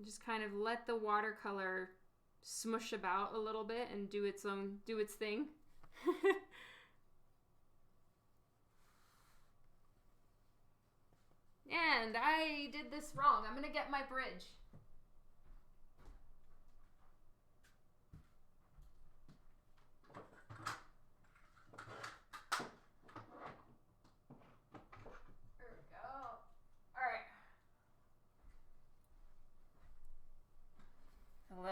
Just kind of let the watercolor smush about a little bit and do its thing. And I did this wrong. I'm gonna get my bridge. There we go. All right.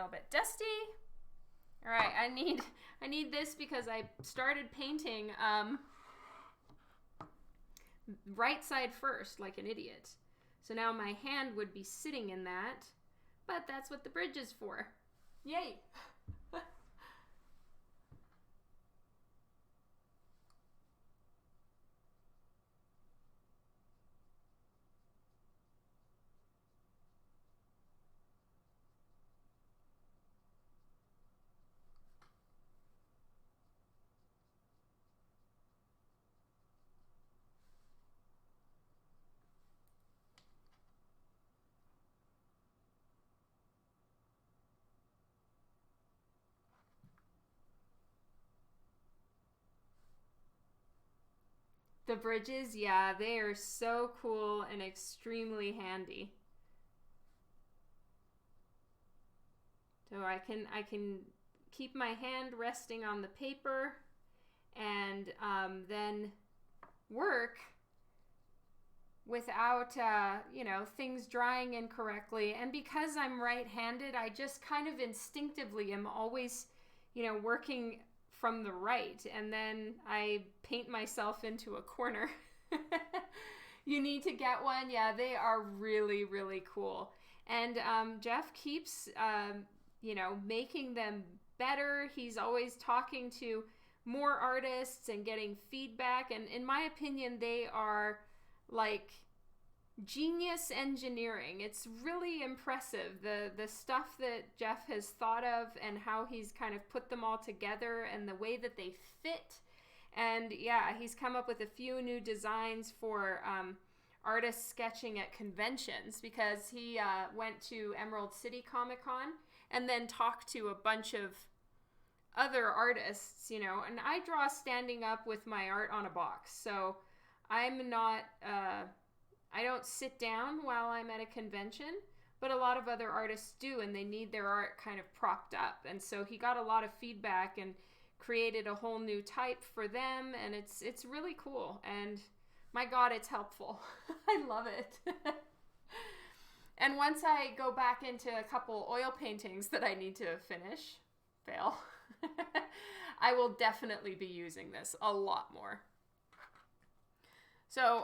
little bit dusty. All right, I need this because I started painting right side first like an idiot. So now my hand would be sitting in that, but that's what the bridge is for. Yay! The bridges, yeah, they are so cool and extremely handy. So I can keep my hand resting on the paper and then work without, things drying incorrectly. And because I'm right-handed, I just kind of instinctively am always, working from the right, and then I paint myself into a corner. You need to get one. Yeah, they are really, really cool. And Jeff keeps, making them better. He's always talking to more artists and getting feedback. And in my opinion, they are like genius engineering. It's really impressive, the stuff that Jeff has thought of and how he's kind of put them all together and the way that they fit. And yeah, he's come up with a few new designs for artists sketching at conventions, because he went to Emerald City Comic Con and then talked to a bunch of other artists, and I draw standing up with my art on a box, so I'm not I don't sit down while I'm at a convention, but a lot of other artists do, and they need their art kind of propped up. And so he got a lot of feedback and created a whole new type for them, and it's really cool. And my God, it's helpful. I love it. And once I go back into a couple oil paintings that I need to finish, fail, I will definitely be using this a lot more. So,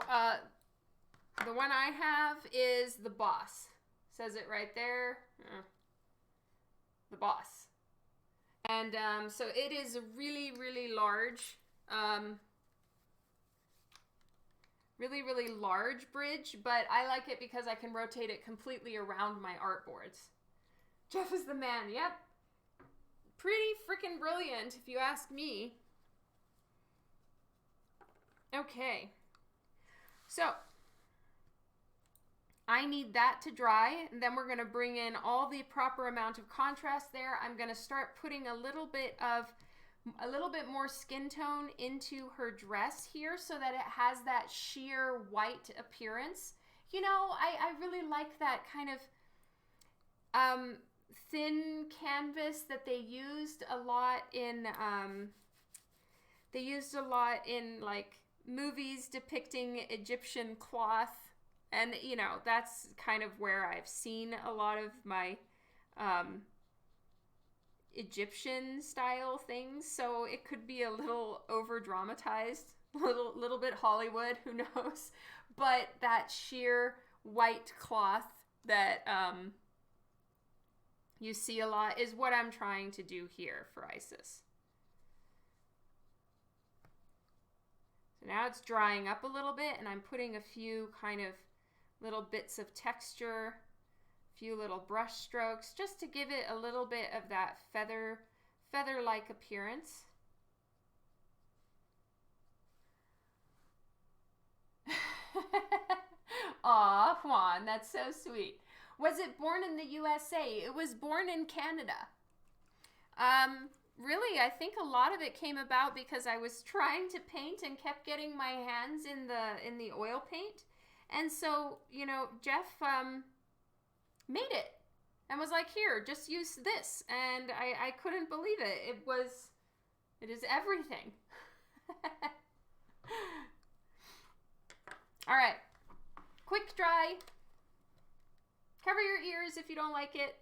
the one I have is the Boss. Says it right there. The Boss. And so it is a really, really large, really large bridge, but I like it because I can rotate it completely around my artboards. Jeff is the man. Yep. Pretty freaking brilliant, if you ask me. Okay. So I need that to dry, and then we're going to bring in all the proper amount of contrast there. I'm going to start putting a little bit more skin tone into her dress here so that it has that sheer white appearance. I really like that kind of thin canvas that they used a lot in like movies depicting Egyptian cloth. And, that's kind of where I've seen a lot of my Egyptian style things. So it could be a little over dramatized, little bit Hollywood, who knows? But that sheer white cloth that you see a lot is what I'm trying to do here for Isis. So now it's drying up a little bit, and I'm putting a few kind of little bits of texture, a few little brush strokes, just to give it a little bit of that feather-like appearance. Aw, Juan, that's so sweet. Was it born in the USA? It was born in Canada. Really, I think a lot of it came about because I was trying to paint and kept getting my hands in the oil paint. And so, Jeff made it and was like, here, just use this. And I couldn't believe it. It is everything. All right. Quick dry. Cover your ears if you don't like it.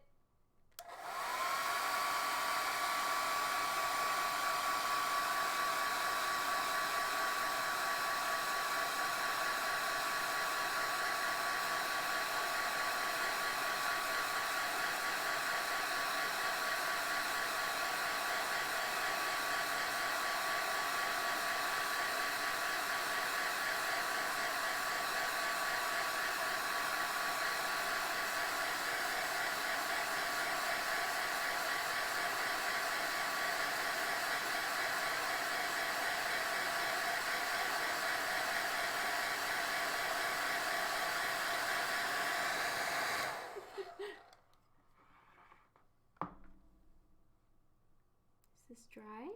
is dry.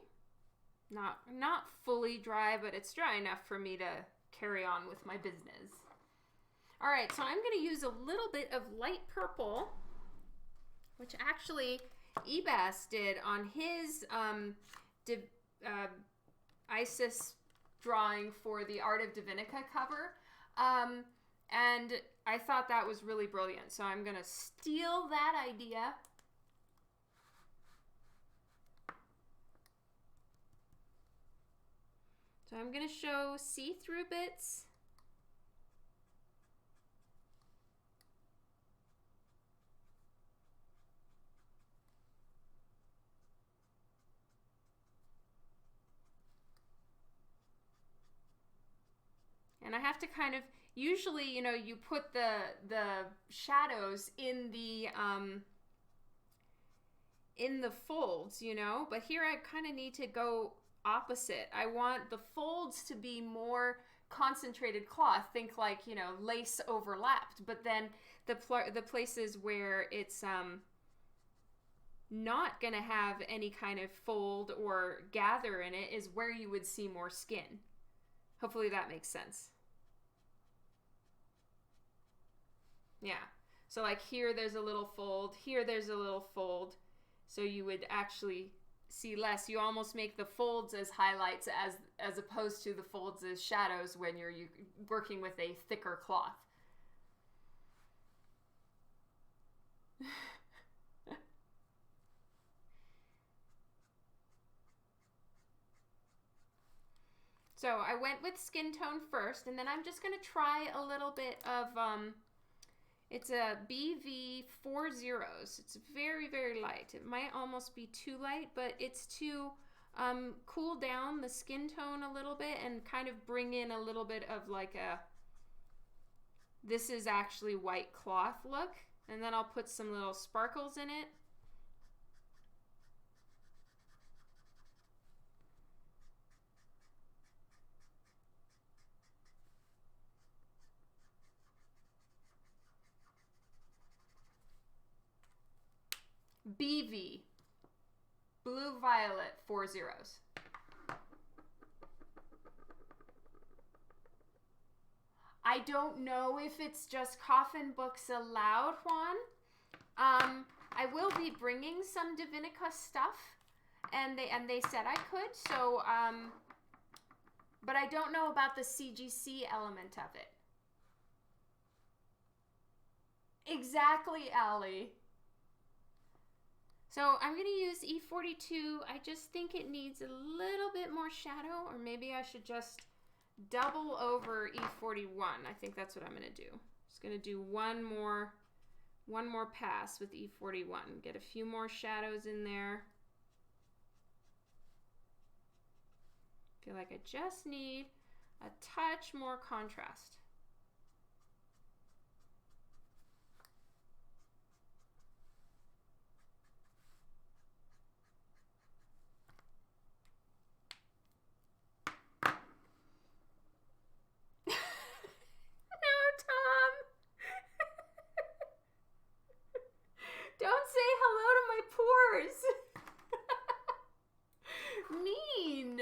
Not fully dry, but it's dry enough for me to carry on with my business. All right, so I'm going to use a little bit of light purple, which actually Ebas did on his Isis drawing for the Art of DiVinica cover. And I thought that was really brilliant. So I'm going to steal that idea. So I'm going to show see-through bits. And I have to kind of, usually, you know, you put the shadows in the folds, you know, but here I kind of need to go opposite. I want the folds to be more concentrated cloth. Think like, you know, lace overlapped, but then the places where it's not gonna have any kind of fold or gather in it is where you would see more skin. Hopefully that makes sense. Yeah. So like here there's a little fold, here there's a little fold. So you would actually see less. You almost make the folds as highlights as opposed to the folds as shadows when you're working with a thicker cloth. So I went with skin tone first, and then I'm just going to try a little bit of, it's a BV40. It's very, very light. It might almost be too light, but it's to cool down the skin tone a little bit and kind of bring in a little bit of like a, this is actually white cloth look. And then I'll put some little sparkles in it. BV, blue violet, 4 zeros. I don't know if it's just Coffin Books allowed, Juan. I will be bringing some DiVinica stuff, and they said I could. So, but I don't know about the CGC element of it. Exactly, Allie. So I'm going to use E42. I just think it needs a little bit more shadow, or maybe I should just double over E41. I think that's what I'm going to do. Just going to do one more pass with E41. Get a few more shadows in there. Feel like I just need a touch more contrast. Don't say hello to my pores. Mean.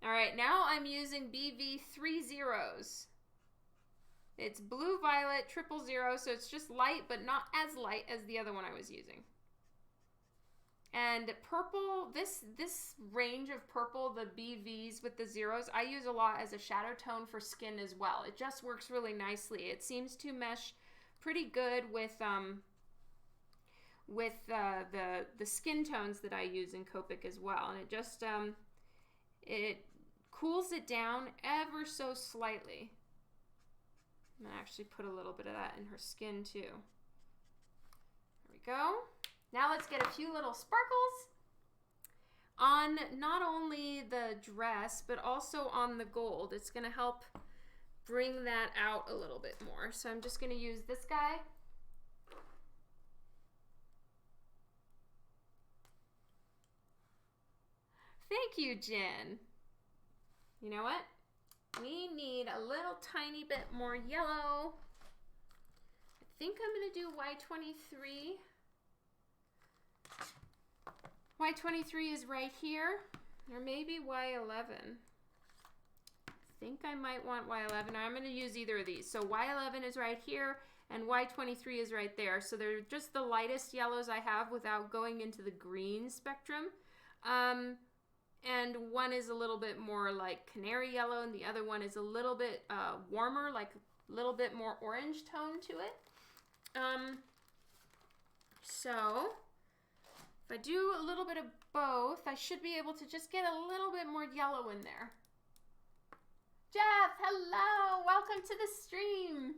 All right, now I'm using BV30. It's blue, violet, 000, so it's just light, but not as light as the other one I was using. And purple, this range of purple, the BVs with the zeros, I use a lot as a shadow tone for skin as well. It just works really nicely. It seems to mesh pretty good with the skin tones that I use in Copic as well. And it just, it cools it down ever so slightly. I'm going to actually put a little bit of that in her skin too. There we go. Now let's get a few little sparkles on not only the dress, but also on the gold. It's going to help bring that out a little bit more. So I'm just going to use this guy. Thank you, Jen. You know what? We need a little tiny bit more yellow. I think I'm going to do Y23. Y23 is right here, or maybe Y11. I think I might want Y11. I'm going to use either of these. So Y11 is right here, and Y23 is right there. So they're just the lightest yellows I have without going into the green spectrum. And one is a little bit more like canary yellow, and the other one is a little bit warmer, like a little bit more orange tone to it. So if I do a little bit of both, I should be able to just get a little bit more yellow in there. Jeff, hello! Welcome to the stream!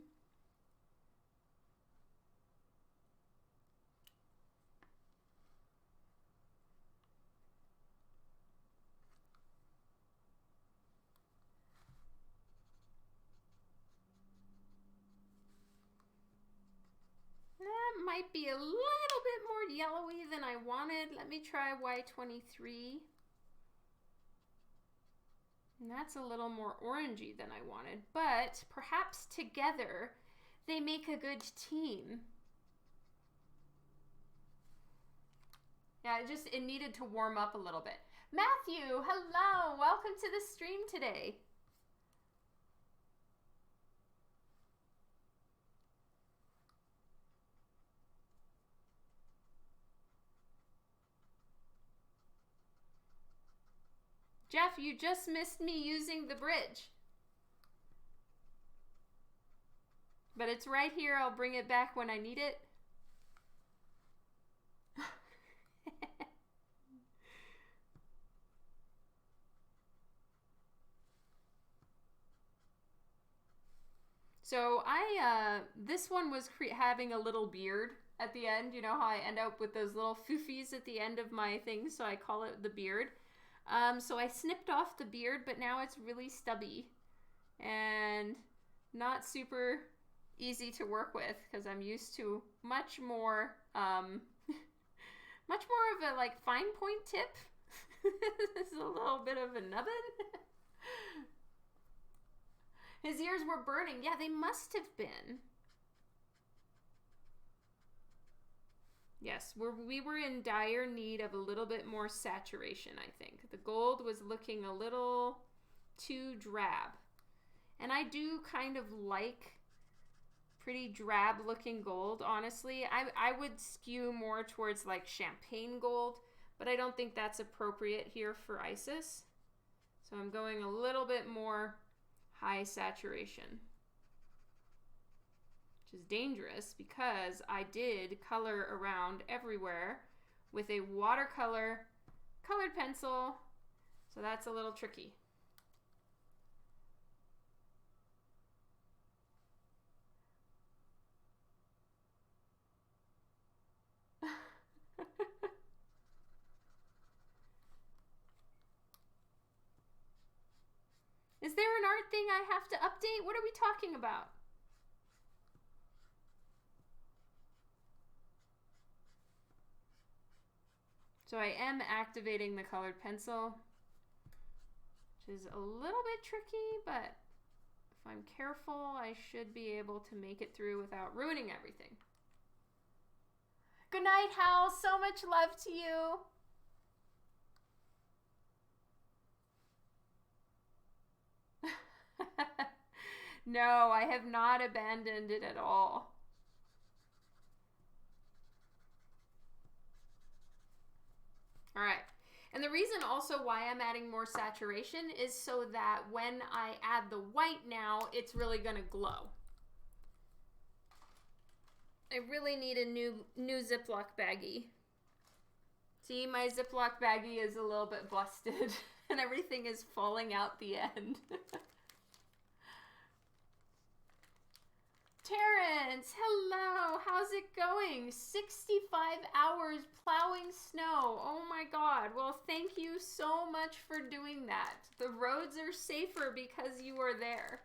That might be a little bit more yellowy than I wanted. Let me try Y23. And that's a little more orangey than I wanted, but perhaps together they make a good team. Yeah, it needed to warm up a little bit. Matthew, hello, welcome to the stream today. Jeff, you just missed me using the bridge. But it's right here. I'll bring it back when I need it. So this one was having a little beard at the end. You know how I end up with those little foofies at the end of my thing, so I call it the beard. So I snipped off the beard, but now it's really stubby and not super easy to work with because I'm used to much more of a like fine point tip. This is a little bit of a nubbin. His ears were burning. Yeah, they must have been. Yes, we were in dire need of a little bit more saturation, I think. The gold was looking a little too drab. And I do kind of like pretty drab looking gold, honestly. I would skew more towards like champagne gold, but I don't think that's appropriate here for Isis. So I'm going a little bit more high saturation, which is dangerous because I did color around everywhere with a watercolor colored pencil, so that's a little tricky. Is there an art thing I have to update? What are we talking about? So I am activating the colored pencil, which is a little bit tricky, but if I'm careful, I should be able to make it through without ruining everything. Good night, Hal. So much love to you. No, I have not abandoned it at all. All right. And the reason also why I'm adding more saturation is so that when I add the white now, it's really going to glow. I really need a new Ziploc baggie. See, my Ziploc baggie is a little bit busted and everything is falling out the end. Terrence, hello, how's it going? 65 hours plowing snow. Oh my God. Well, thank you so much for doing that. The roads are safer because you are there.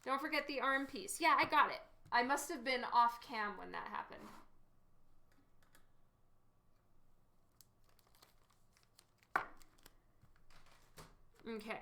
Don't forget the arm piece. Yeah, I got it. I must have been off cam when that happened. Okay.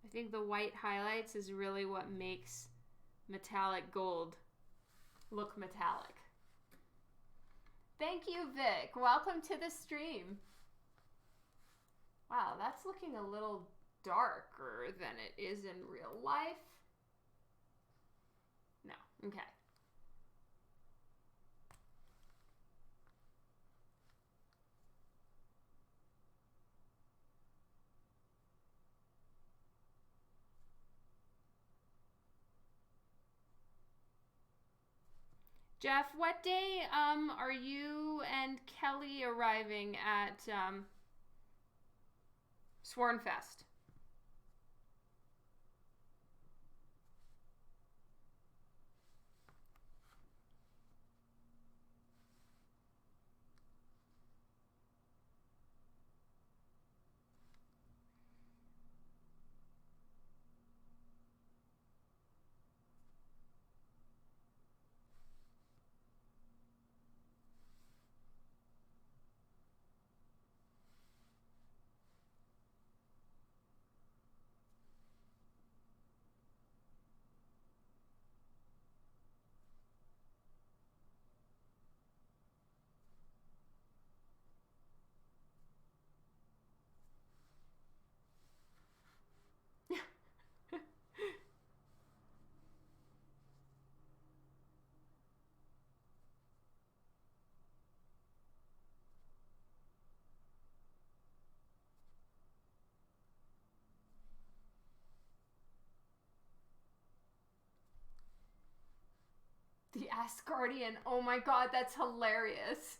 I think the white highlights is really what makes metallic gold look metallic. Thank you, Vic. Welcome to the stream. Wow, that's looking a little darker than it is in real life. No, okay. Jeff, what day are you and Kelly arriving at Swornfest? The Asgardian. Oh my god, that's hilarious.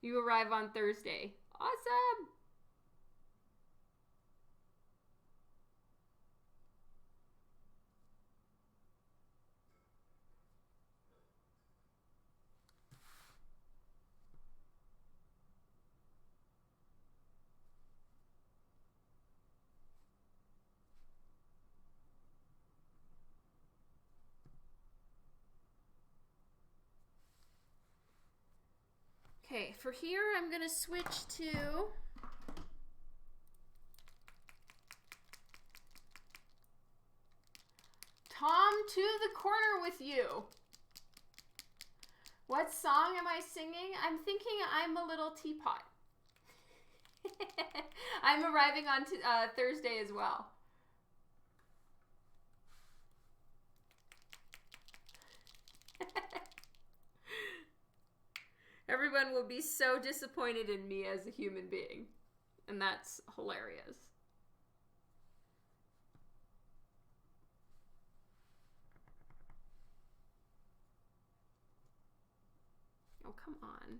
You arrive on Thursday. Awesome. Okay, for here, I'm going to switch to Tom to the corner with you. What song am I singing? I'm thinking I'm a Little Teapot. I'm arriving on Thursday as well. Everyone will be so disappointed in me as a human being. And that's hilarious. Oh, come on.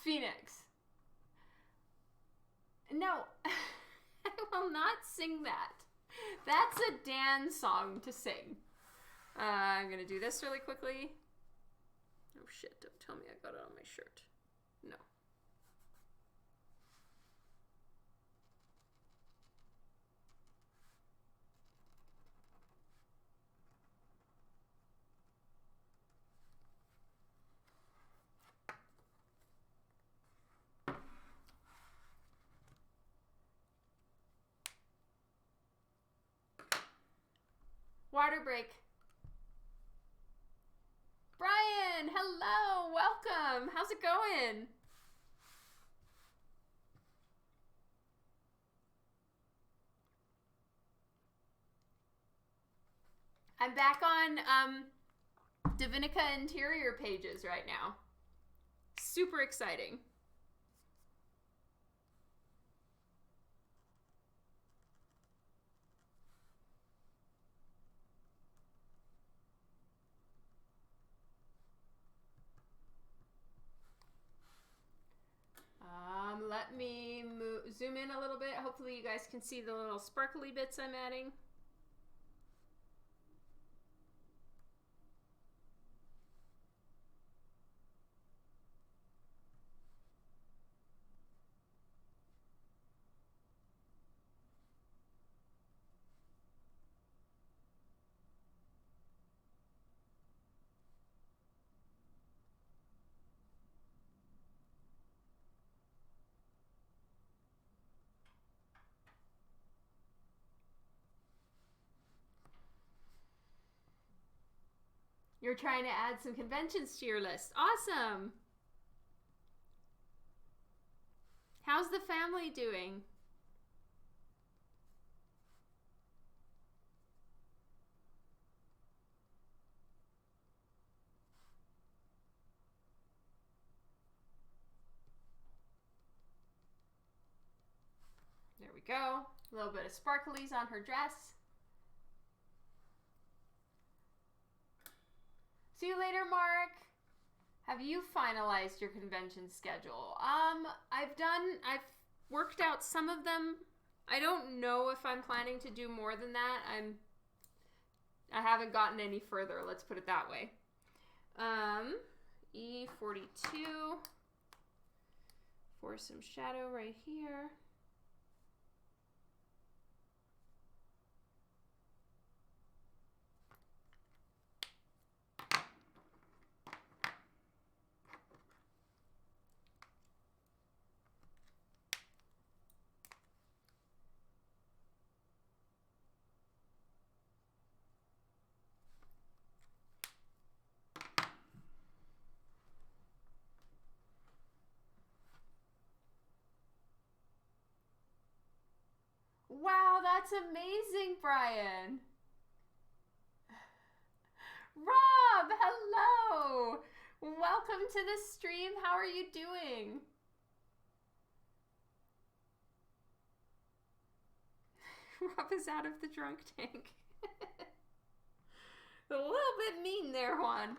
Phoenix. No, I will not sing that. That's a Dan song to sing. I'm going to do this really quickly. Oh shit, don't tell me I got it on my shirt. No. Water break. Brian, hello, welcome. How's it going? I'm back on DiVinica interior pages right now. Super exciting. let me zoom in a little bit. Hopefully you guys can see the little sparkly bits I'm adding. You're trying to add some conventions to your list. Awesome. How's the family doing? There we go. A little bit of sparklies on her dress. See you later, Mark. Have you finalized your convention schedule? I've worked out some of them. I don't know if I'm planning to do more than that. I haven't gotten any further, let's put it that way. E42 for some shadow right here. Wow, that's amazing, Brian. Rob, hello. Welcome to the stream. How are you doing? Rob is out of the drunk tank. A little bit mean there, Juan.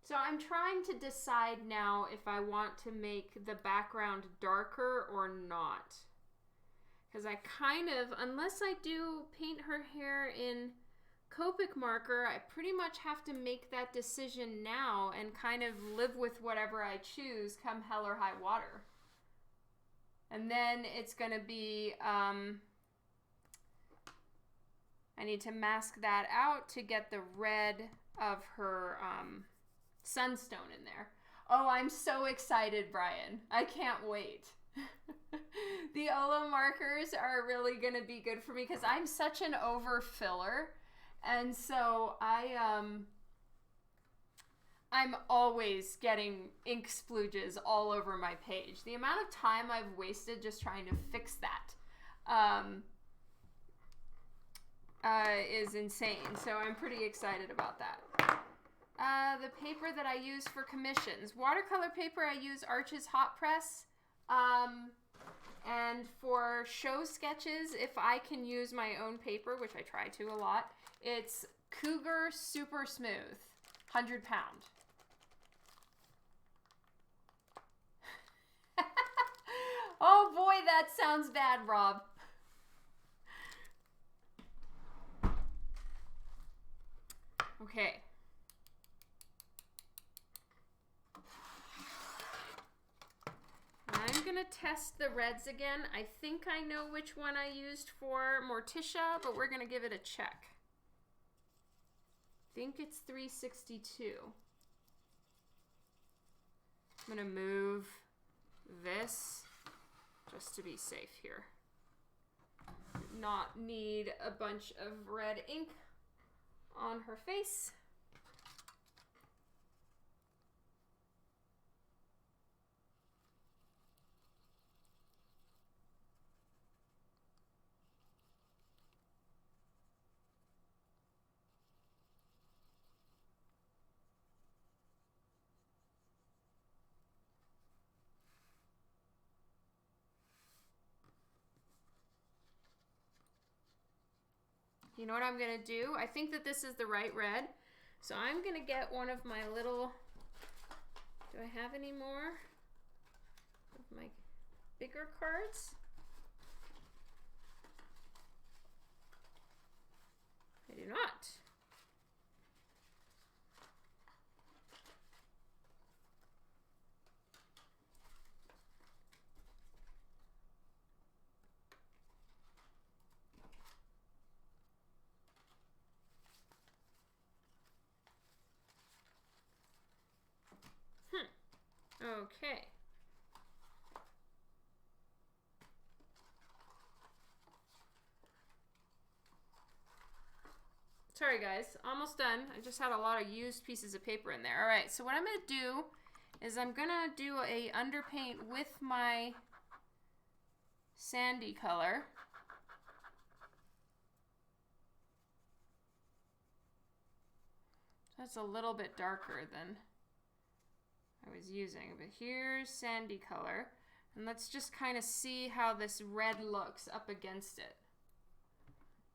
So I'm trying to decide now if I want to make the background darker or not. Because I kind of, unless I do paint her hair in Copic marker, I pretty much have to make that decision now and kind of live with whatever I choose come hell or high water. And then it's going to be, I need to mask that out to get the red of her sunstone in there. Oh, I'm so excited, Brian. I can't wait. The Olo markers are really going to be good for me because I'm such an overfiller. And so I'm always getting ink splooges all over my page. The amount of time I've wasted just trying to fix that is insane. So I'm pretty excited about that. The paper that I use for commissions. Watercolor paper, I use Arches Hot Press. And for show sketches, if I can use my own paper, which I try to a lot, it's Cougar Super Smooth, 100 pound. Oh boy, that sounds bad, Rob. Okay. I'm gonna test the reds again. I think I know which one I used for Morticia, but we're gonna give it a check. I think it's 362. I'm gonna move this just to be safe here. Not need a bunch of red ink on her face. You know what I'm gonna do? I think that this is the right red. So I'm gonna get one of my little, do I have any more of my bigger cards? I do not. Okay. Sorry guys, almost done. I just had a lot of used pieces of paper in there. All right, so what I'm gonna do is I'm gonna do a underpaint with my sandy color. That's a little bit darker than I was using, but here's sandy color. And let's just kind of see how this red looks up against it.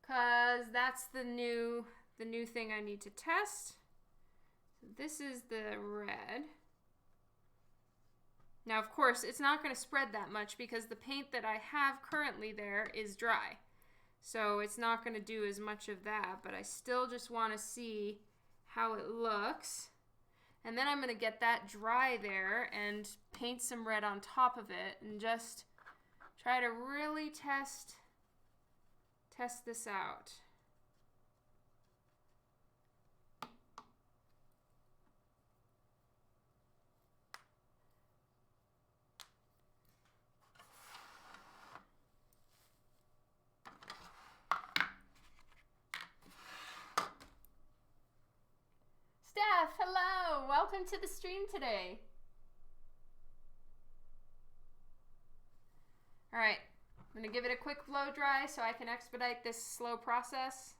'Cause that's the new thing I need to test. So this is the red. Now, of course, it's not going to spread that much because the paint that I have currently there is dry. So it's not going to do as much of that, but I still just want to see how it looks. And then I'm going to get that dry there and paint some red on top of it and just try to really test this out. Steph, hello! Welcome to the stream today. All right, I'm gonna give it a quick blow dry so I can expedite this slow process.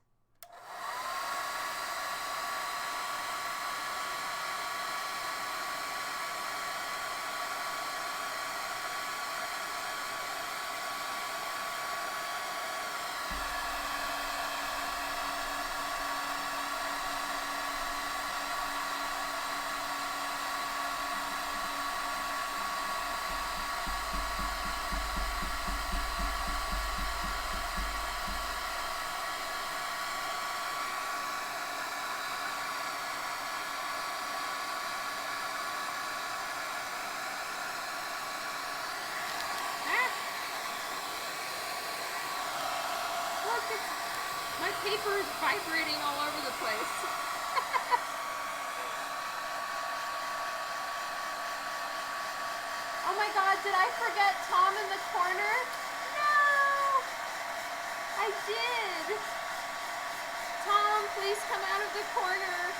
My paper is vibrating all over the place. Oh my God, did I forget Tom in the corner? No! I did! Tom, please come out of the corner.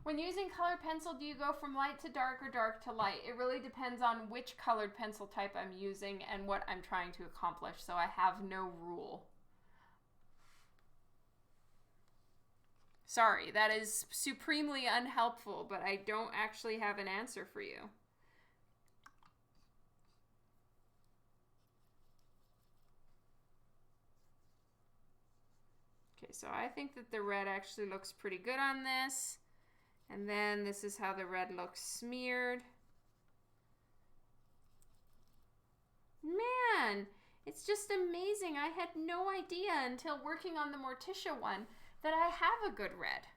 When using colored pencil, do you go from light to dark or dark to light? It really depends on which colored pencil type I'm using and what I'm trying to accomplish, so I have no rule. Sorry, that is supremely unhelpful, but I don't actually have an answer for you. Okay, so I think that the red actually looks pretty good on this. And then this is how the red looks smeared. Man, it's just amazing. I had no idea until working on the Morticia one that I have a good red.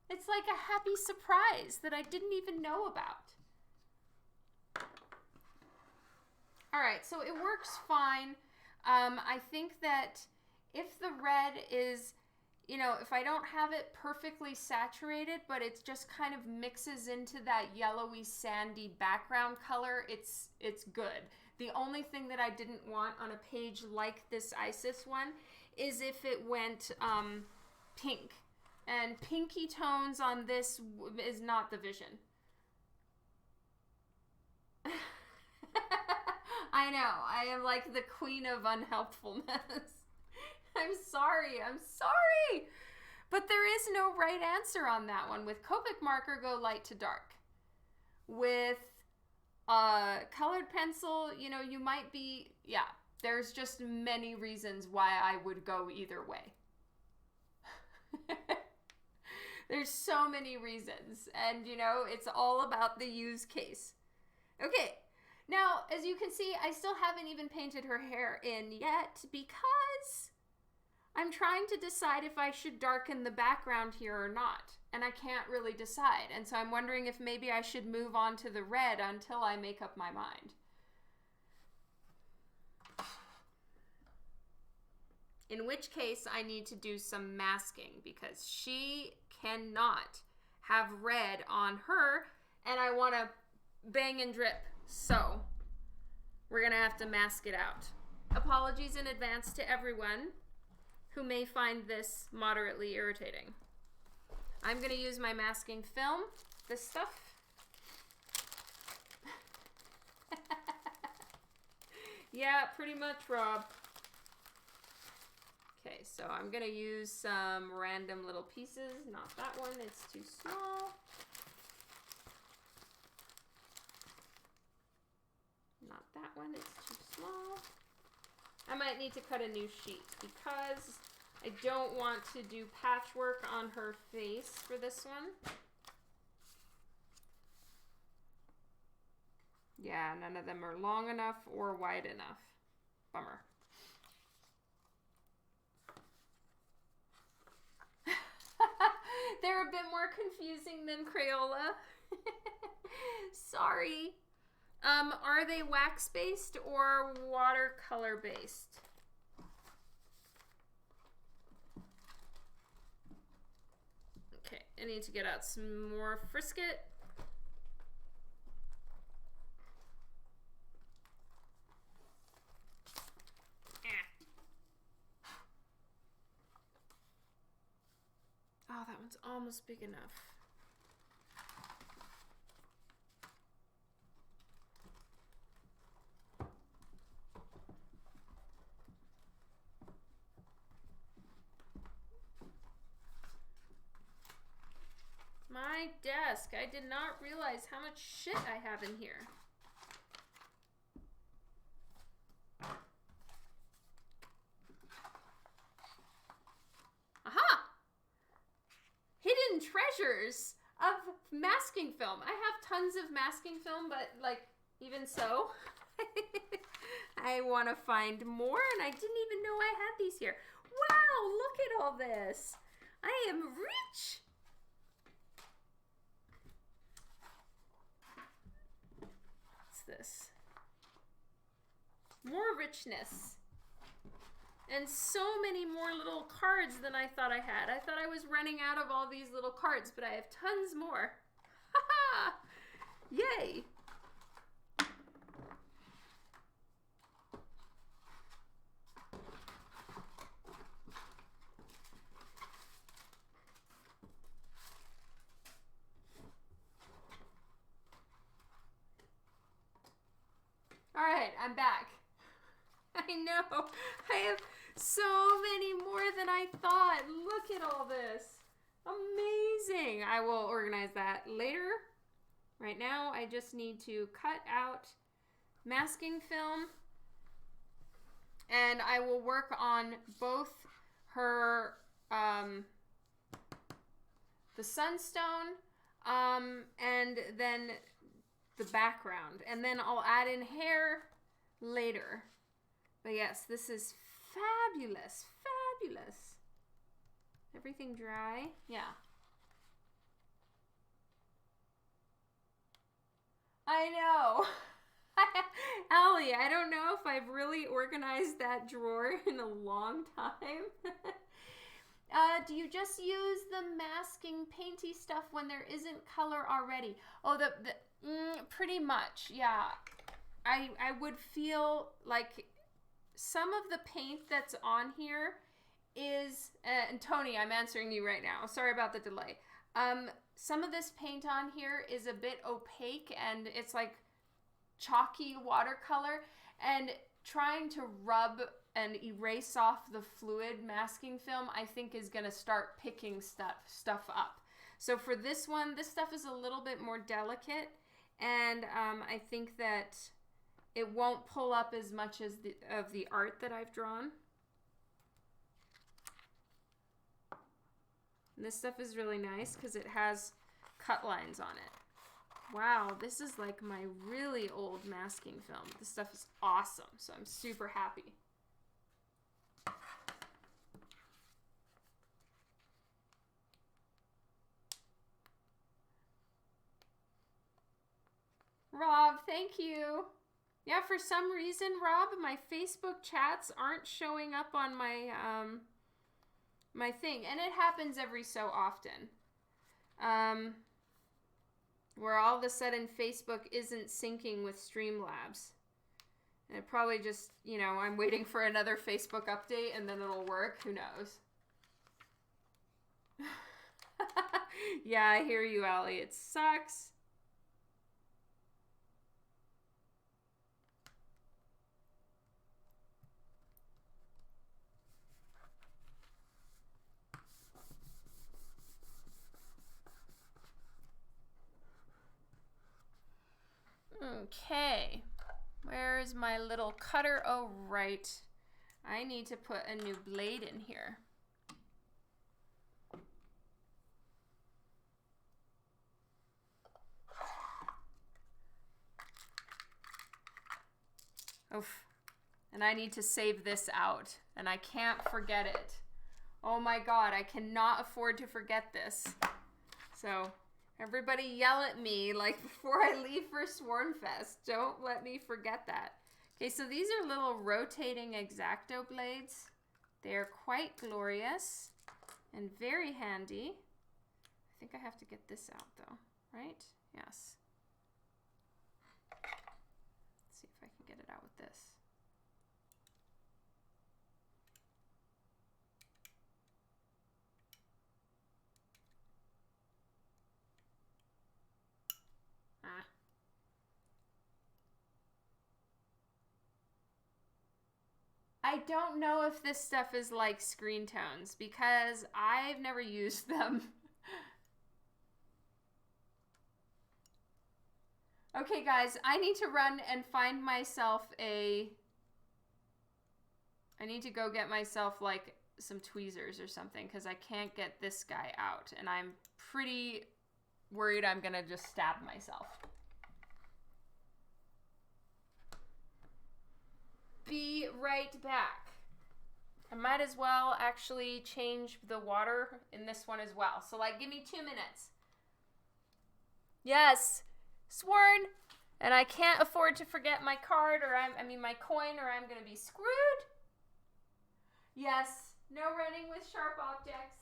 It's like a happy surprise that I didn't even know about. All right, so it works fine. I think that if the red is, you know, if I don't have it perfectly saturated, but it just kind of mixes into that yellowy, sandy background color, it's good. The only thing that I didn't want on a page like this Isis one is if it went pink. And pinky tones on this is not the vision. I know, I am like the queen of unhelpfulness. I'm sorry. But there is no right answer on that one. With Copic marker, go light to dark. With colored pencil, you know, you might be, yeah, there's just many reasons why I would go either way. There's so many reasons, and you know, it's all about the use case. Okay, now, as you can see, I still haven't even painted her hair in yet because I'm trying to decide if I should darken the background here or not, and I can't really decide, and so I'm wondering if maybe I should move on to the red until I make up my mind. In which case, I need to do some masking because she cannot have red on her, and I want to bang and drip, so we're going to have to mask it out. Apologies in advance to everyone who may find this moderately irritating. I'm going to use my masking film, this stuff. Yeah, pretty much, Rob. Okay, so I'm going to use some random little pieces. Not that one, it's too small. Not that one, it's too small. I might need to cut a new sheet because I don't want to do patchwork on her face for this one. Yeah, none of them are long enough or wide enough. Bummer. They're a bit more confusing than Crayola. Sorry. Are they wax-based or watercolor-based? Okay, I need to get out some more Frisket. Oh, that one's almost big enough. My desk. I did not realize how much shit I have in here. Aha! Hidden treasures of masking film. I have tons of masking film, but like, even so, I want to find more, and I didn't even know I had these here. Wow, look at all this. I am rich. What's this? More richness. And so many more little cards than I thought I had. I thought I was running out of all these little cards, but I have tons more. Ha-ha! Yay! All right, I'm back. I know. I have so many more than I thought. Look at all this. Amazing. I will organize that later. Right now, I just need to cut out masking film. And I will work on both her the sunstone, and then the background. And then I'll add in hair later. But yes, this is fabulous. Fabulous. Everything dry? Yeah. I know. Allie, I don't know if I've really organized that drawer in a long time. Do you just use the masking painty stuff when there isn't color already? Oh, pretty much, yeah. I would feel like some of the paint that's on here is, and Tony, I'm answering you right now. Sorry about the delay. Some of this paint on here is a bit opaque and it's like chalky watercolor, and trying to rub and erase off the fluid masking film, I think is going to start picking stuff up. So for this one, this stuff is a little bit more delicate, and I think that it won't pull up as much as of the art that I've drawn. And this stuff is really nice because it has cut lines on it. Wow, this is like my really old masking film. This stuff is awesome, so I'm super happy. Rob, thank you. Yeah, for some reason, Rob, my Facebook chats aren't showing up on my my thing, and it happens every so often. Where all of a sudden Facebook isn't syncing with Streamlabs. And it probably just, you know, I'm waiting for another Facebook update and then it'll work. Who knows? Yeah, I hear you, Allie. It sucks. Okay, where is my little cutter? Oh, right. I need to put a new blade in here. Oof. And I need to save this out, and I can't forget it. Oh my God, I cannot afford to forget this. So everybody yell at me like before I leave for Swarmfest. Don't let me forget that. Okay, so these are little rotating X-Acto blades. They're quite glorious and very handy. I think I have to get this out though, right? Yes. Let's see if I can get it out with this. I don't know if this stuff is like screen tones because I've never used them. Okay, guys, I need to run and find myself I need to go get myself like some tweezers or something because I can't get this guy out, and I'm pretty worried I'm gonna just stab myself. Be right back. I might as well actually change the water in this one as well. So like, give me 2 minutes. Yes, Sworn. And I can't afford to forget my card or my coin, or I'm gonna be screwed. Yes, no running with sharp objects.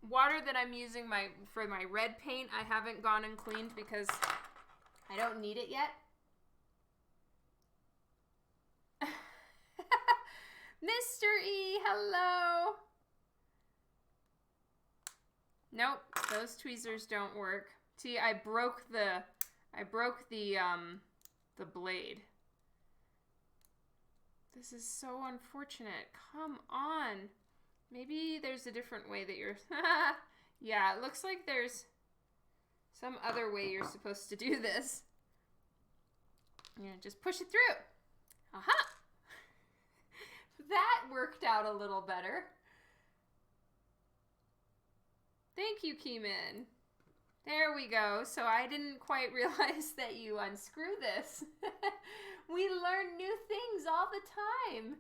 water that I'm using for my red paint, I haven't gone and cleaned because I don't need it yet. Mr. E, hello. Nope, those tweezers don't work. See, I broke the blade. This is so unfortunate. Come on. Maybe there's a different way that you're... Yeah, it looks like there's some other way you're supposed to do this. Yeah, just push it through. Aha! That worked out a little better. Thank you, Keeman. There we go. So I didn't quite realize that you unscrew this. We learn new things all the time.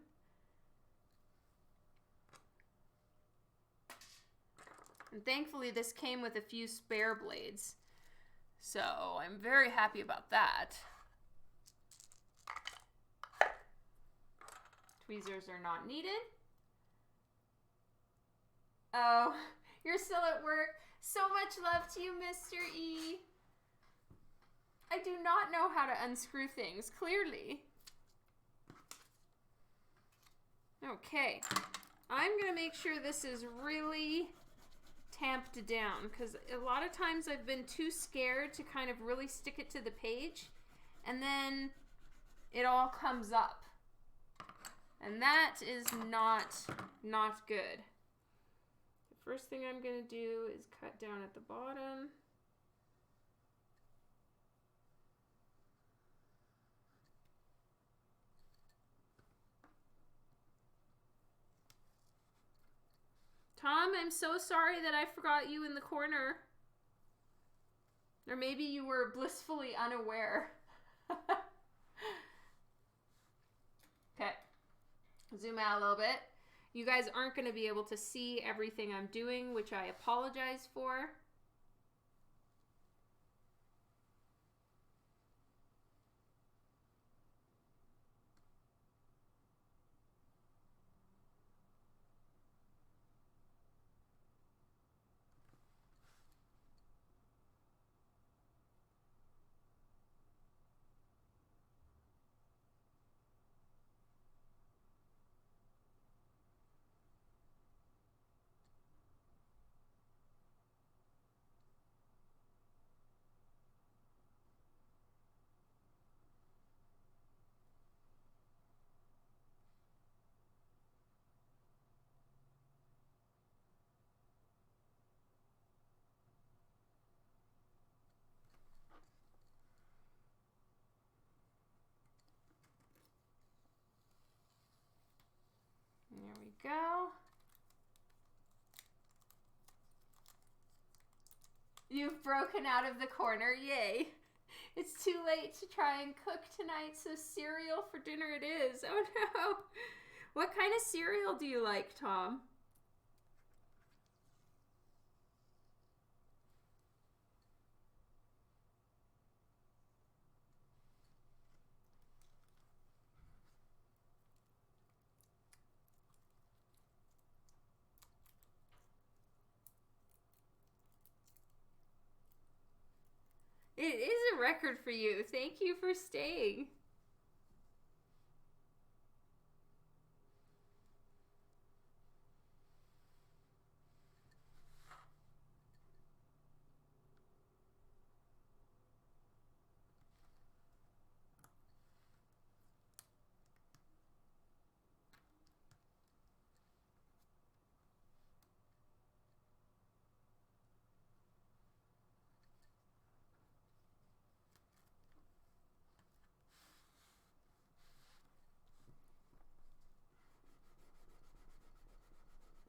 And thankfully this came with a few spare blades. So I'm very happy about that. Tweezers are not needed. Oh, you're still at work. So much love to you, Mr. E. I do not know how to unscrew things, clearly. Okay. I'm going to make sure this is really tamped down, because a lot of times I've been too scared to kind of really stick it to the page, and then it all comes up. And that is not good. The first thing I'm going to do is cut down at the bottom. Tom, I'm so sorry that I forgot you in the corner. Or maybe you were blissfully unaware. Okay. Zoom out a little bit. You guys aren't going to be able to see everything I'm doing, which I apologize for. There we go. You've broken out of the corner, yay. It's too late to try and cook tonight, so cereal for dinner it is. Oh no. What kind of cereal do you like, Tom? It is a record for you. Thank you for staying.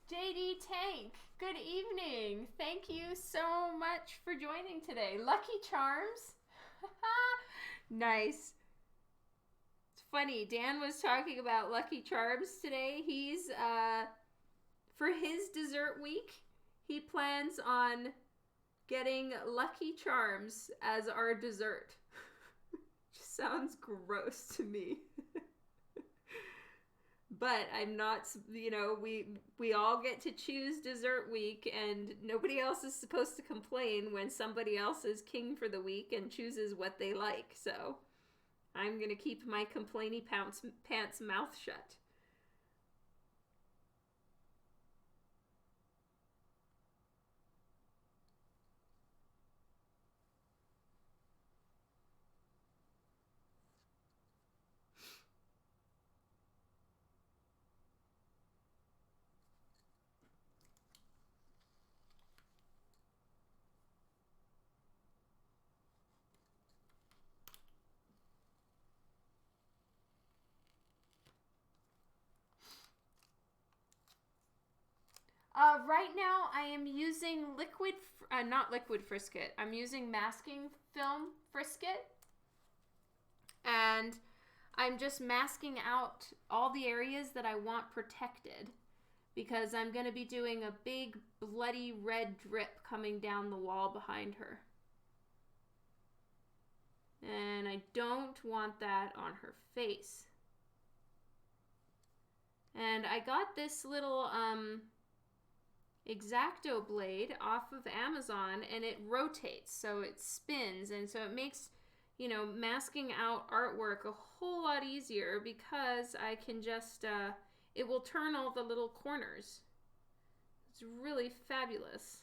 JD Tank, good evening. Thank you so much for joining today. Lucky Charms. Nice. It's funny, Dan was talking about Lucky Charms today. He's, for his dessert week, he plans on getting Lucky Charms as our dessert. Just sounds gross to me. But I'm not, you know, we all get to choose dessert week, and nobody else is supposed to complain when somebody else is king for the week and chooses what they like. So I'm going to keep my complainy pants mouth shut. Right now I am using not liquid frisket. I'm using masking film frisket. And I'm just masking out all the areas that I want protected, because I'm going to be doing a big bloody red drip coming down the wall behind her. And I don't want that on her face. And I got this little X-Acto blade off of Amazon, and it rotates, so it spins, and so it makes, you know, masking out artwork a whole lot easier, because I can just, it will turn all the little corners. It's really fabulous.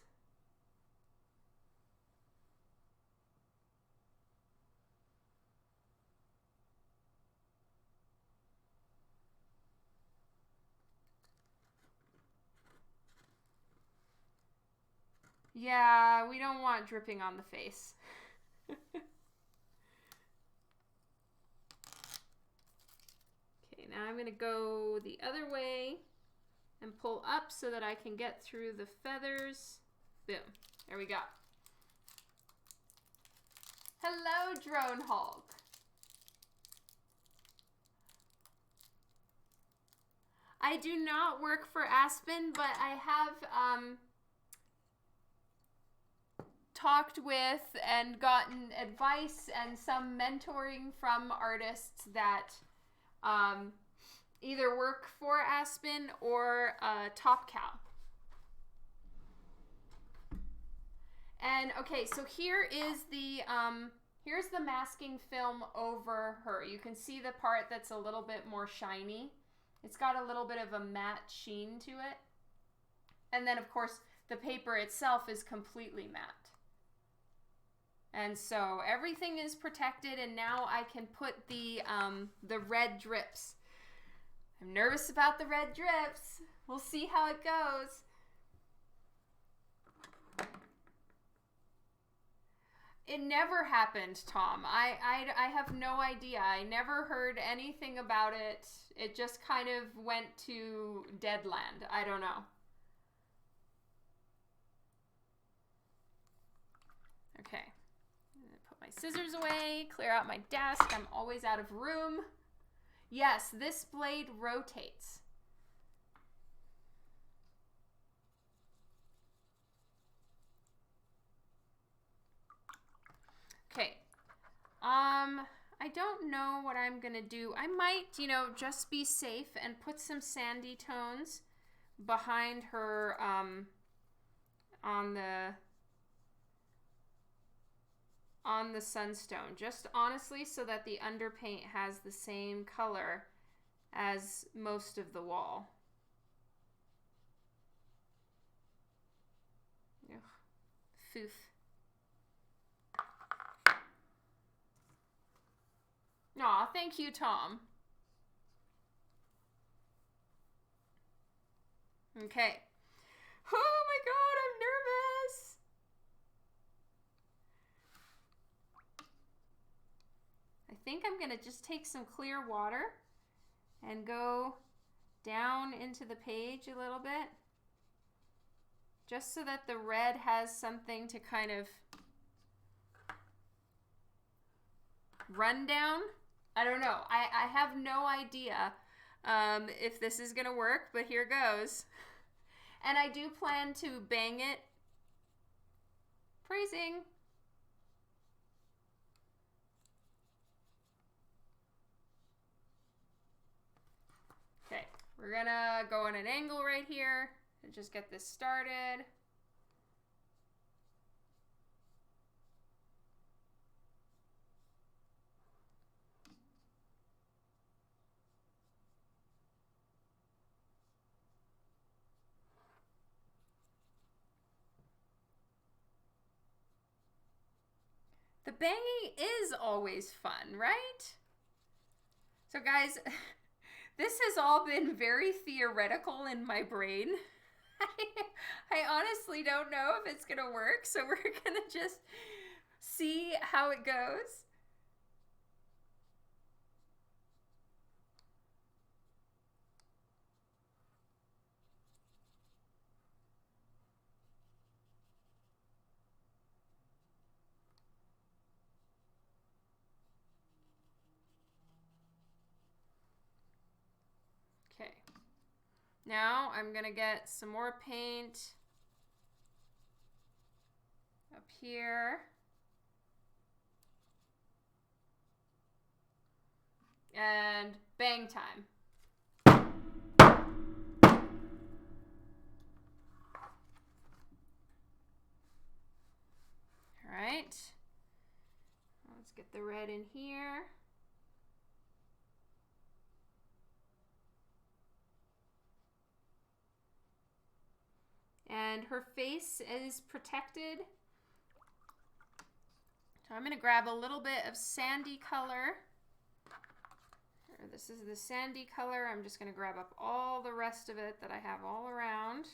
Yeah, we don't want dripping on the face. Okay, now I'm going to go the other way and pull up so that I can get through the feathers. Boom. There we go. Hello, Drone Hulk. I do not work for Aspen, but I have talked with and gotten advice and some mentoring from artists that either work for Aspen or Top Cow. And okay, so here is here's the masking film over her. You can see the part that's a little bit more shiny. It's got a little bit of a matte sheen to it. And then, of course, the paper itself is completely matte. And so everything is protected, and now I can put the red drips. I'm nervous about the red drips. We'll see how it goes. It never happened, Tom. I have no idea. I never heard anything about it. It just kind of went to deadland. I don't know. Okay. Put my scissors away, clear out my desk. I'm always out of room. Yes, this blade rotates. Okay. I don't know what I'm gonna do. I might, you know, just be safe and put some sandy tones behind her on the sunstone, just honestly so that the underpaint has the same color as most of the wall. Ugh. Foof. Aw, thank you, Tom. Okay. Oh my god, I'm nervous! I think I'm gonna just take some clear water and go down into the page a little bit, just so that the red has something to kind of run down. I don't know. I have no idea if this is gonna work, but here goes. And I do plan to bang it. Phrasing. Okay. we're gonna go on an angle right here and just get this started. The banging is always fun, right? So guys, this has all been very theoretical in my brain. I honestly don't know if it's gonna work, so we're gonna just see how it goes. Okay, now I'm gonna get some more paint up here. And bang time. All right, let's get the red in here. And her face is protected. So I'm going to grab a little bit of sandy color. This is the sandy color. I'm just going to grab up all the rest of it that I have all around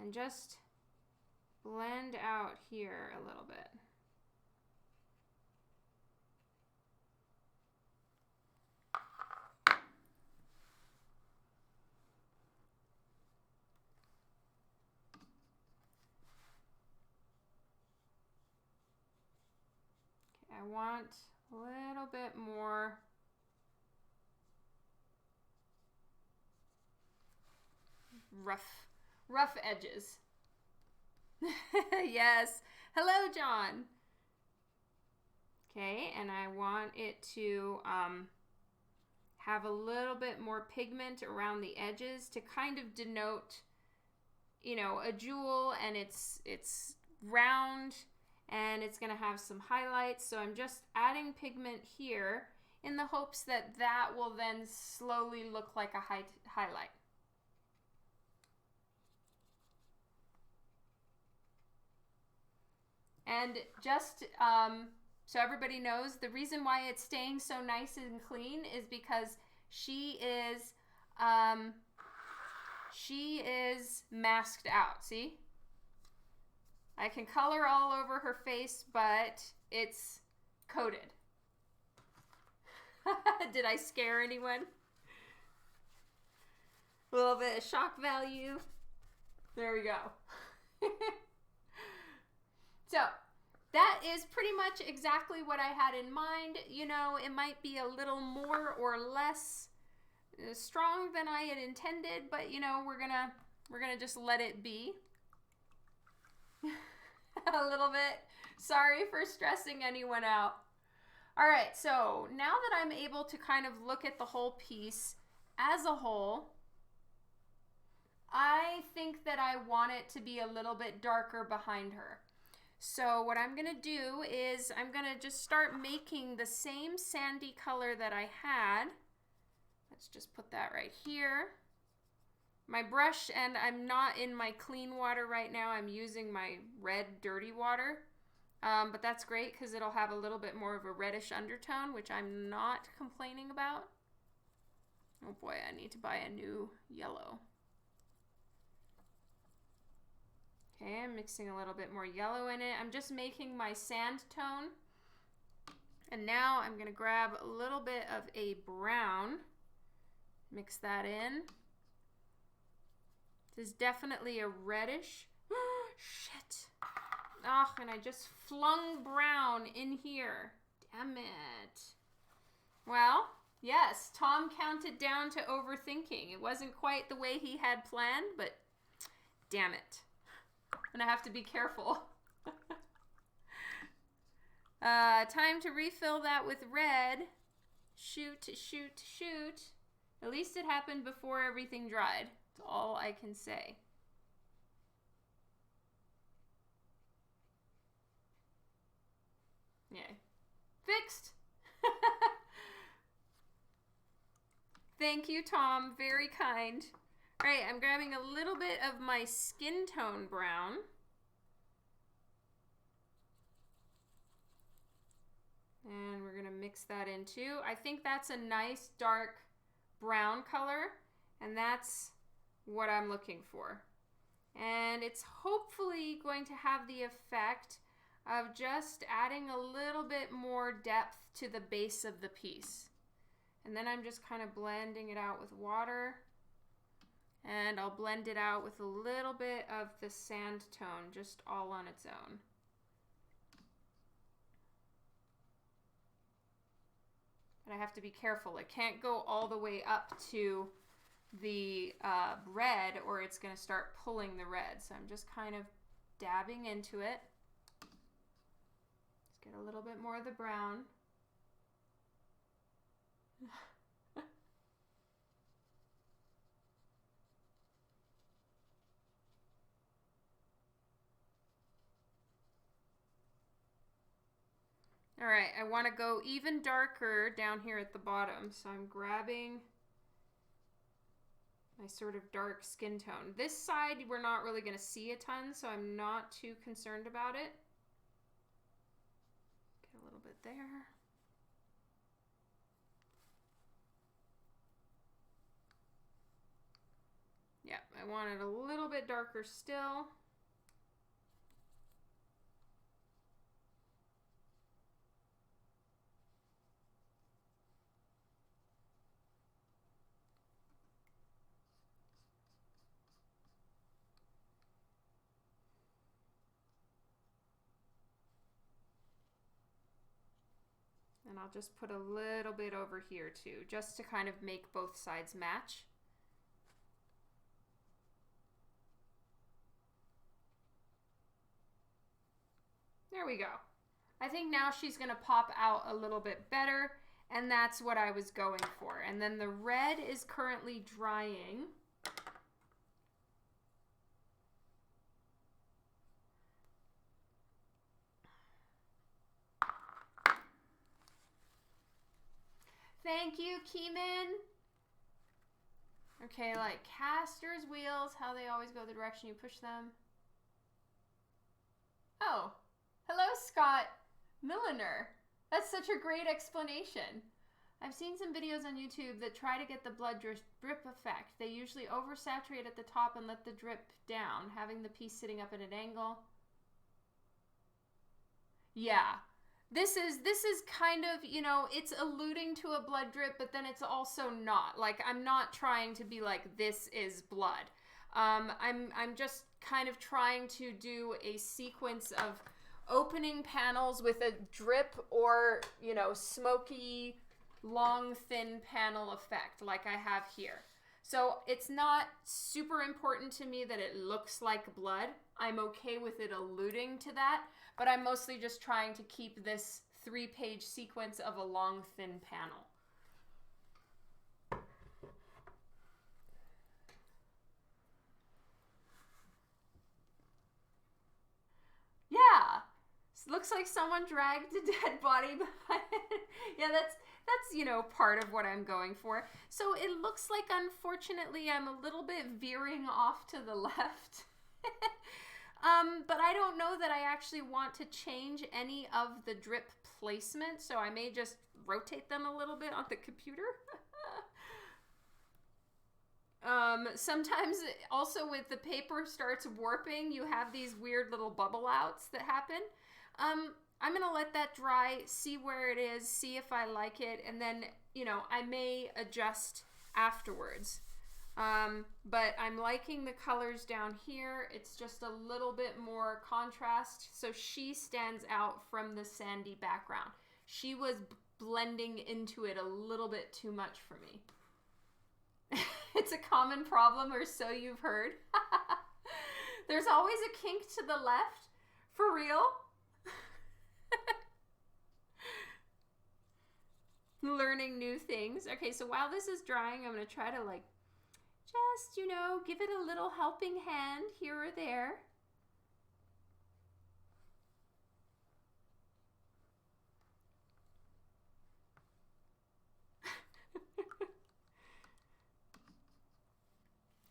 and just blend out here a little bit. I want a little bit more rough edges. Yes. Hello, John. Okay, and I want it to have a little bit more pigment around the edges to kind of denote, you know, a jewel, and it's round. And it's going to have some highlights. So I'm just adding pigment here in the hopes that that will then slowly look like a highlight. And just so everybody knows, the reason why it's staying so nice and clean is because she is masked out. See? I can color all over her face, but it's coated. Did I scare anyone? A little bit of shock value. There we go. So that is pretty much exactly what I had in mind. You know, it might be a little more or less strong than I had intended, but you know, we're gonna just let it be. A little bit. Sorry for stressing anyone out. All right, so now that I'm able to kind of look at the whole piece as a whole, I think that I want it to be a little bit darker behind her. So what I'm gonna do is I'm gonna just start making the same sandy color that I had. Let's just put that right here. My brush, and I'm not in my clean water right now. I'm using my red dirty water, but that's great because it'll have a little bit more of a reddish undertone, which I'm not complaining about. Oh boy, I need to buy a new yellow. Okay, I'm mixing a little bit more yellow in it. I'm just making my sand tone. And now I'm gonna grab a little bit of a brown, mix that in. This is definitely a reddish. Shit. Oh, and I just flung brown in here. Damn it. Well, yes, Tom counted down to overthinking. It wasn't quite the way he had planned, but damn it. I'm gonna have to be careful. Time to refill that with red. Shoot, shoot, shoot. At least it happened before everything dried. That's all I can say. Yeah. Fixed. Thank you, Tom. Very kind. All right, I'm grabbing a little bit of my skin tone brown. And we're gonna mix that in too. I think that's a nice dark brown color, and that's what I'm looking for. And it's hopefully going to have the effect of just adding a little bit more depth to the base of the piece. And then I'm just kind of blending it out with water. And I'll blend it out with a little bit of the sand tone, just all on its own. But I have to be careful. It can't go all the way up to the red, or it's going to start pulling the red. So I'm just kind of dabbing into it. Let's get a little bit more of the brown. All right, I want to go even darker down here at the bottom. So I'm grabbing my sort of dark skin tone. This side, we're not really going to see a ton, so I'm not too concerned about it. Get a little bit there. Yeah, I want it a little bit darker still. And I'll just put a little bit over here too, just to kind of make both sides match. There we go. I think now she's gonna pop out a little bit better, and that's what I was going for. And then the red is currently drying. Thank you, Keeman. Okay, like casters, wheels, how they always go the direction you push them. Oh, hello, Scott Milliner. That's such a great explanation. I've seen some videos on YouTube that try to get the blood drip effect. They usually oversaturate at the top and let the drip down, having the piece sitting up at an angle. Yeah. This is kind of, you know, it's alluding to a blood drip, but then it's also not. Like, I'm not trying to be like, this is blood. I'm just kind of trying to do a sequence of opening panels with a drip or, you know, smoky, long, thin panel effect like I have here. So it's not super important to me that it looks like blood. I'm okay with it alluding to that, but I'm mostly just trying to keep this 3-page sequence of a long, thin panel. Yeah, looks like someone dragged a dead body behind it. Yeah, that's, you know, part of what I'm going for. So it looks like, unfortunately, I'm a little bit veering off to the left. But I don't know that I actually want to change any of the drip placement, so I may just rotate them a little bit on the computer. Sometimes also with the paper starts warping, you have these weird little bubble outs that happen. I'm gonna let that dry, see where it is, see if I like it, and then, you know, I may adjust afterwards. But I'm liking the colors down here. It's just a little bit more contrast, so she stands out from the sandy background. She was blending into it a little bit too much for me. It's a common problem, or so you've heard. There's always a kink to the left. For real? learning new things. Okay, so while this is drying, I'm going to try to like just, you know, give it a little helping hand here or there.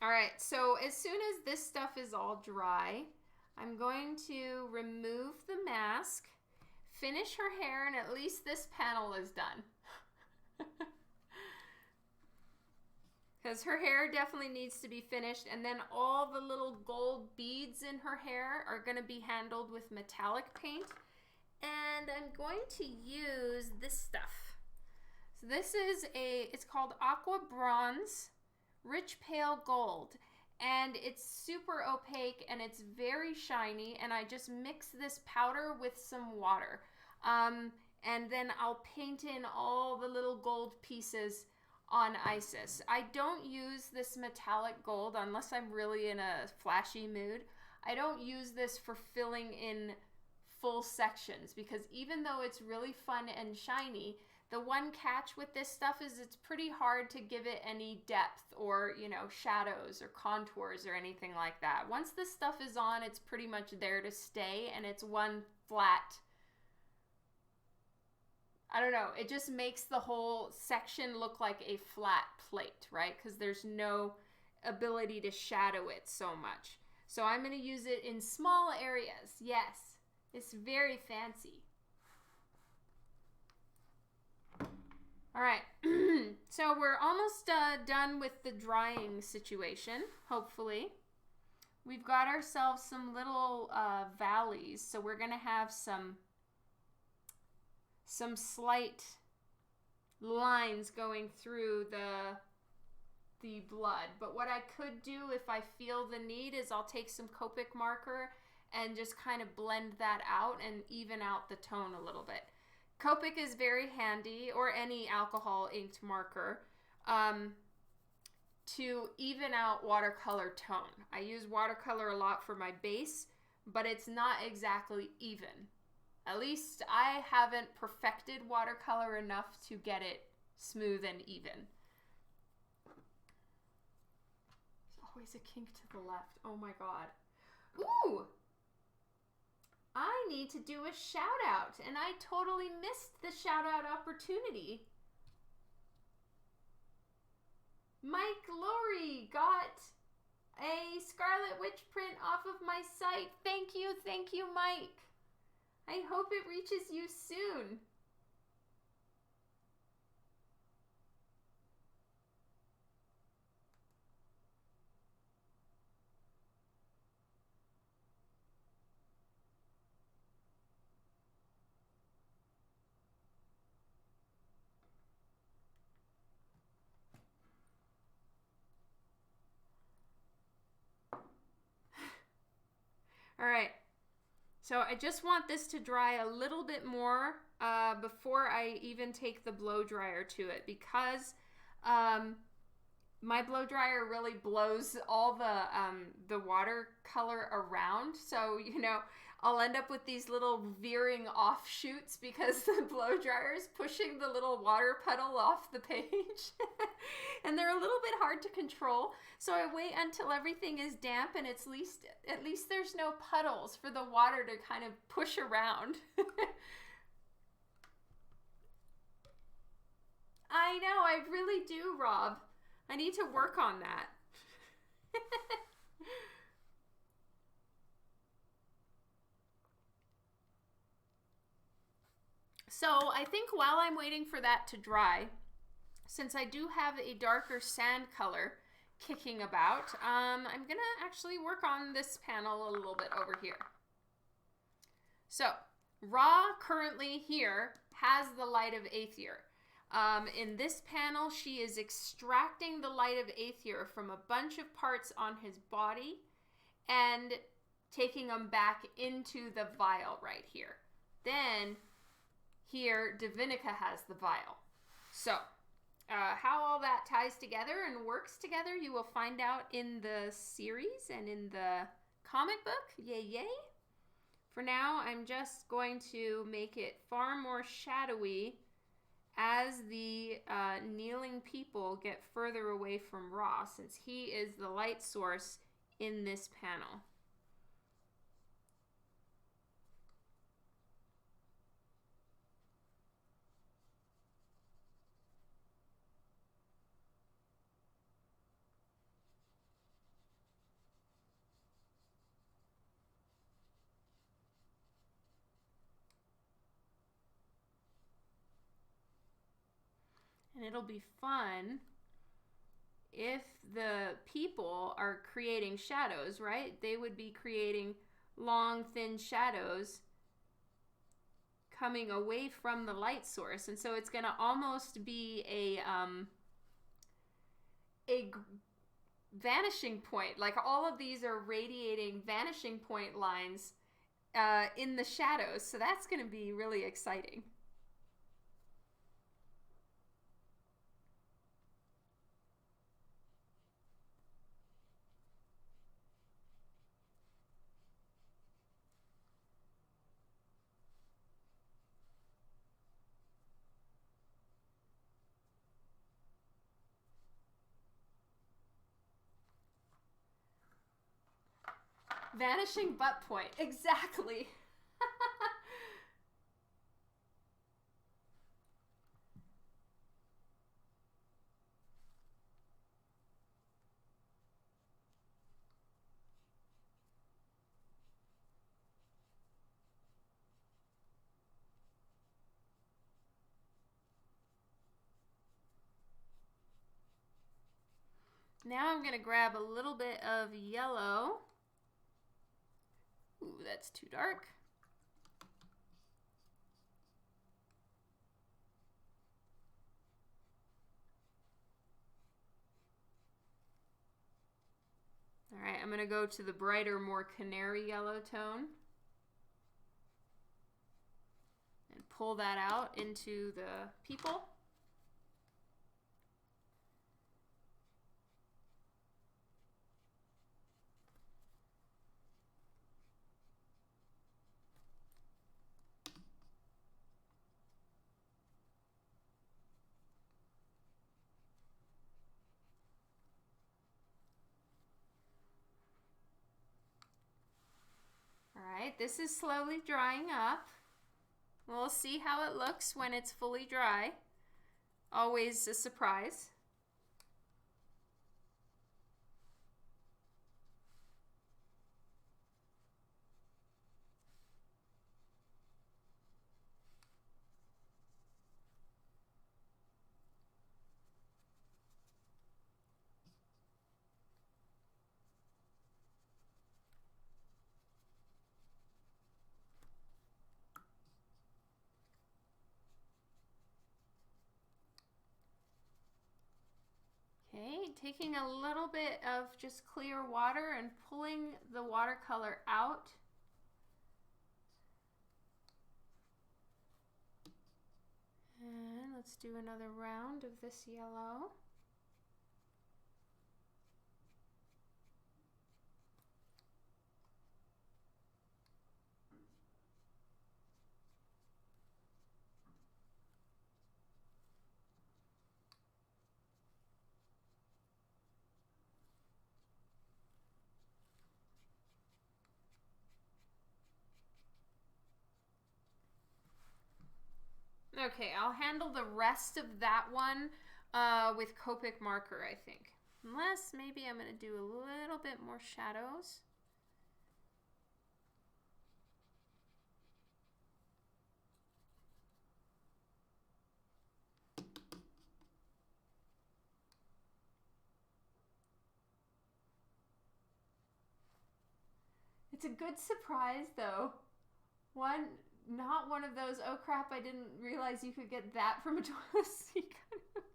All right, so as soon as this stuff is all dry, I'm going to remove the mask, finish her hair, and at least this panel is done. Because her hair definitely needs to be finished, and then all the little gold beads in her hair are going to be handled with metallic paint. And I'm going to use this stuff. So this is it's called Aqua Bronze Rich Pale Gold, and it's super opaque and it's very shiny, and I just mix this powder with some water, and then I'll paint in all the little gold pieces on Isis. I don't use this metallic gold unless I'm really in a flashy mood. I don't use this for filling in full sections, because even though it's really fun and shiny, the one catch with this stuff is it's pretty hard to give it any depth or, you know, shadows or contours or anything like that. Once this stuff is on, it's pretty much there to stay, and it's one flat, I don't know, it just makes the whole section look like a flat plate, right? Because there's no ability to shadow it so much. So I'm going to use it in small areas. Yes, it's very fancy. All right, so we're almost done with the drying situation, hopefully. We've got ourselves some little valleys, so we're going to have some slight lines going through the blood. But what I could do if I feel the need is I'll take some Copic marker and just kind of blend that out and even out the tone a little bit. Copic is very handy, or any alcohol inked marker, to even out watercolor tone. I use watercolor a lot for my base, but it's not exactly even. At least I haven't perfected watercolor enough to get it smooth and even. There's always a kink to the left. Oh my god. Ooh! I need to do a shout out, and I totally missed the shout out opportunity. Mike Laurie got a Scarlet Witch print off of my site. Thank you, Mike. I hope it reaches you soon. All right, so I just want this to dry a little bit more before I even take the blow dryer to it, because my blow dryer really blows all the watercolor around. So, you know, I'll end up with these little veering offshoots because the blow dryer is pushing the little water puddle off the page. And they're a little bit hard to control. So I wait until everything is damp and at least there's no puddles for the water to kind of push around. I know, I really do, Rob. I need to work on that. So I think while I'm waiting for that to dry, since I do have a darker sand color kicking about, I'm gonna actually work on this panel a little bit over here. So Ra currently here has the light of Aether. In this panel, she is extracting the light of Aether from a bunch of parts on his body and taking them back into the vial right here. Then here, DiVinica has the vial. So how all that ties together and works together, you will find out in the series and in the comic book. Yay, yay. For now, I'm just going to make it far more shadowy as the kneeling people get further away from Ra, since he is the light source in this panel. And it'll be fun if the people are creating shadows, right? They would be creating long, thin shadows coming away from the light source. And so it's going to almost be a vanishing point. Like all of these are radiating vanishing point lines in the shadows. So that's going to be really exciting. Vanishing butt point. Exactly. Now I'm going to grab a little bit of yellow. Ooh, that's too dark. All right, I'm going to go to the brighter, more canary yellow tone. And pull that out into the people. Alright, this is slowly drying up. We'll see how it looks when it's fully dry. Always a surprise. Okay, taking a little bit of just clear water and pulling the watercolor out. And let's do another round of this yellow. Okay, I'll handle the rest of that one with Copic marker, I think. Unless maybe I'm going to do a little bit more shadows. It's a good surprise, though. Not one of those, oh crap, I didn't realize you could get that from a toilet seat.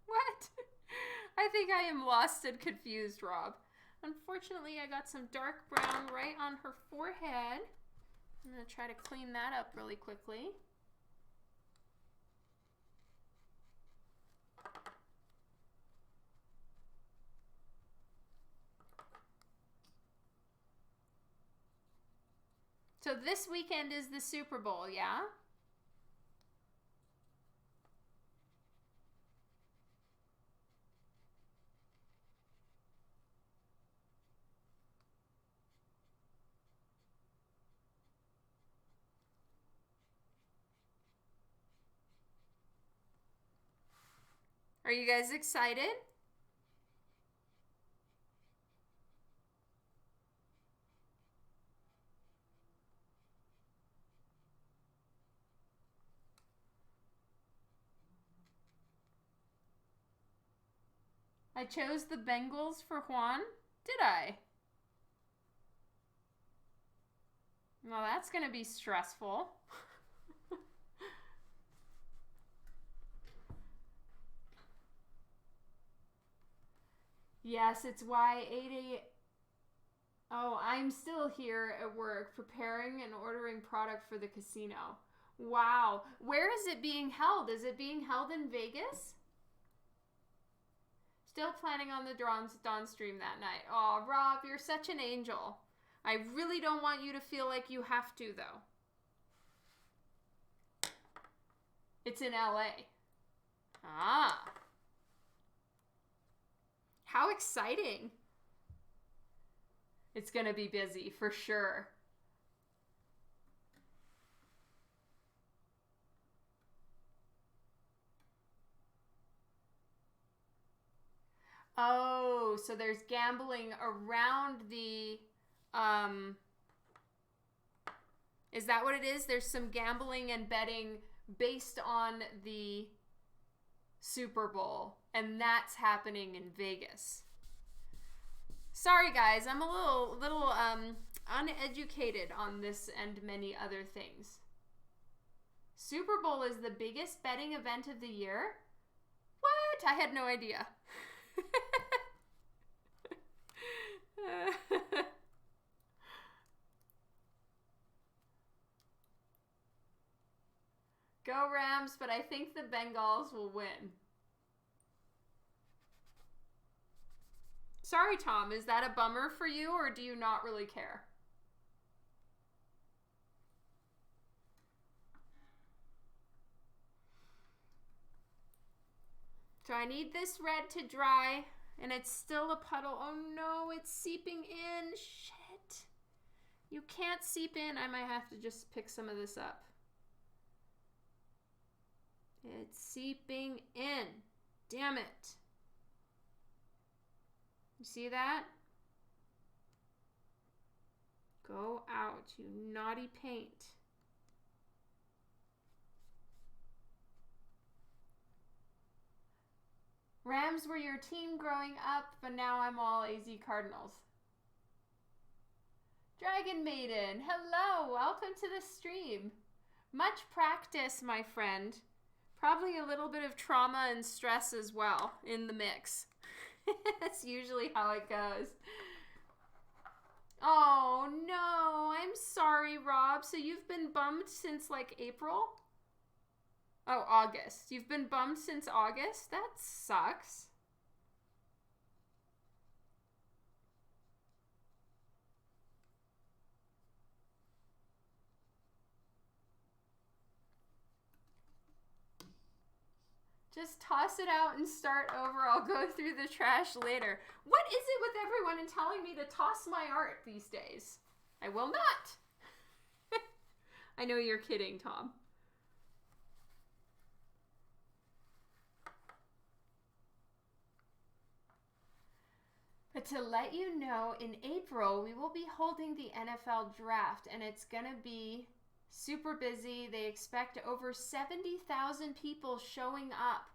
What? I think I am lost and confused, Rob. Unfortunately, I got some dark brown right on her forehead. I'm going to try to clean that up really quickly. So this weekend is the Super Bowl, yeah? Are you guys excited? I chose the Bengals for Juan. Did I? Well, that's going to be stressful. Yes, it's why 8 Oh, I'm still here at work preparing and ordering product for the casino. Wow. Where is it being held? Is it being held in Vegas? Still planning on the Dawn stream that night. Oh, Rob, you're such an angel. I really don't want you to feel like you have to, though. It's in LA. Ah. How exciting. It's going to be busy, for sure. Oh, so there's gambling around the, is that what it is? There's some gambling and betting based on the Super Bowl, and that's happening in Vegas. Sorry guys, I'm a little uneducated on this and many other things. Super Bowl is the biggest betting event of the year? What? I had no idea. Go Rams, but I think the Bengals will win. Sorry, Tom, is that a bummer for you, or do you not really care? So I need this red to dry, and it's still a puddle. Oh no, it's seeping in. Shit. You can't seep in. I might have to just pick some of this up. It's seeping in. Damn it. You see that? Go out, you naughty paint. Rams were your team growing up, but now I'm all AZ Cardinals. Dragon Maiden, hello, welcome to the stream. Much practice, my friend. Probably a little bit of trauma and stress as well in the mix. That's usually how it goes. Oh, no. I'm sorry, Rob. So you've been bummed since, like, April? Oh, August. You've been bummed since August? That sucks. Just toss it out and start over. I'll go through the trash later. What is it with everyone and telling me to toss my art these days? I will not. I know you're kidding, Tom. But to let you know, in April, we will be holding the NFL draft, and it's going to be super busy. They expect over 70,000 people showing up.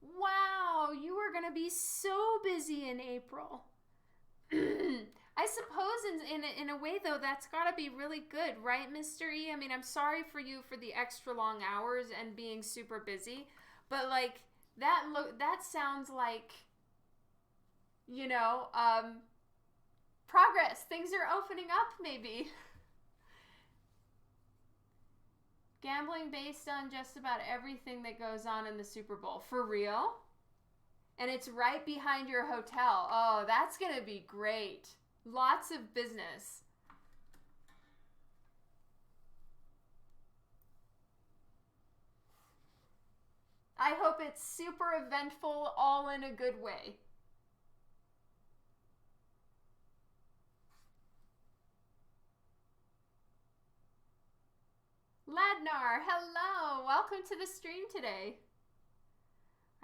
Wow, you are going to be so busy in April. I suppose in a way, though, that's got to be really good, right, Mr. E? I mean, I'm sorry for you for the extra long hours and being super busy, but, like, that sounds like, you know, progress. Things are opening up, maybe. Gambling based on just about everything that goes on in the Super Bowl. For real? And it's right behind your hotel. Oh, that's going to be great. Lots of business. I hope it's super eventful, all in a good way. Ladnar, hello. Welcome to the stream today.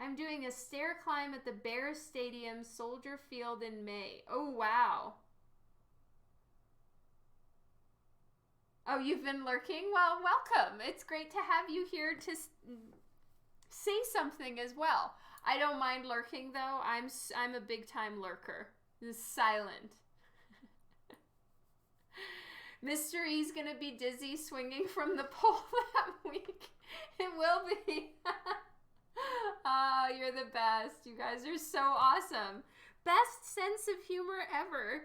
I'm doing a stair climb at the Bears Stadium, Soldier Field in May. Oh, wow. Oh, you've been lurking? Well, welcome. It's great to have you here to say something as well. I don't mind lurking, though. I'm a big-time lurker. Silent. Mr. E's gonna be dizzy swinging from the pole that week. It will be. Ah, you're the best. You guys are so awesome. Best sense of humor ever.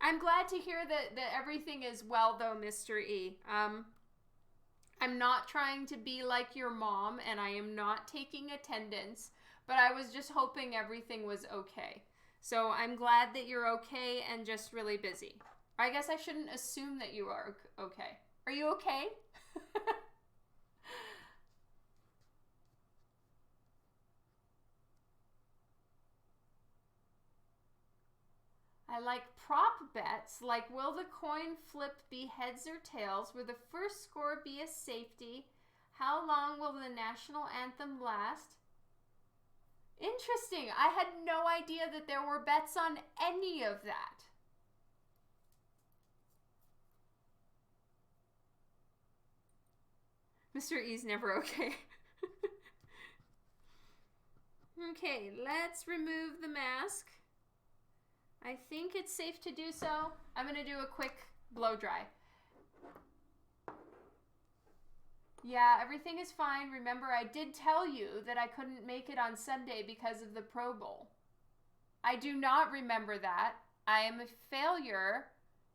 I'm glad to hear that everything is well, though, Mr. E. I'm not trying to be like your mom, and I am not taking attendance, but I was just hoping everything was okay. So I'm glad that you're okay and just really busy. I guess I shouldn't assume that you are okay. Are you okay? I like prop bets, like will the coin flip be heads or tails? Will the first score be a safety? How long will the national anthem last? Interesting. I had no idea that there were bets on any of that. Mr. E's never okay. Okay, let's remove the mask. I think it's safe to do so. I'm going to do a quick blow dry. Yeah, everything is fine. Remember, I did tell you that I couldn't make it on Sunday because of the Pro Bowl. I do not remember that. I am a failure.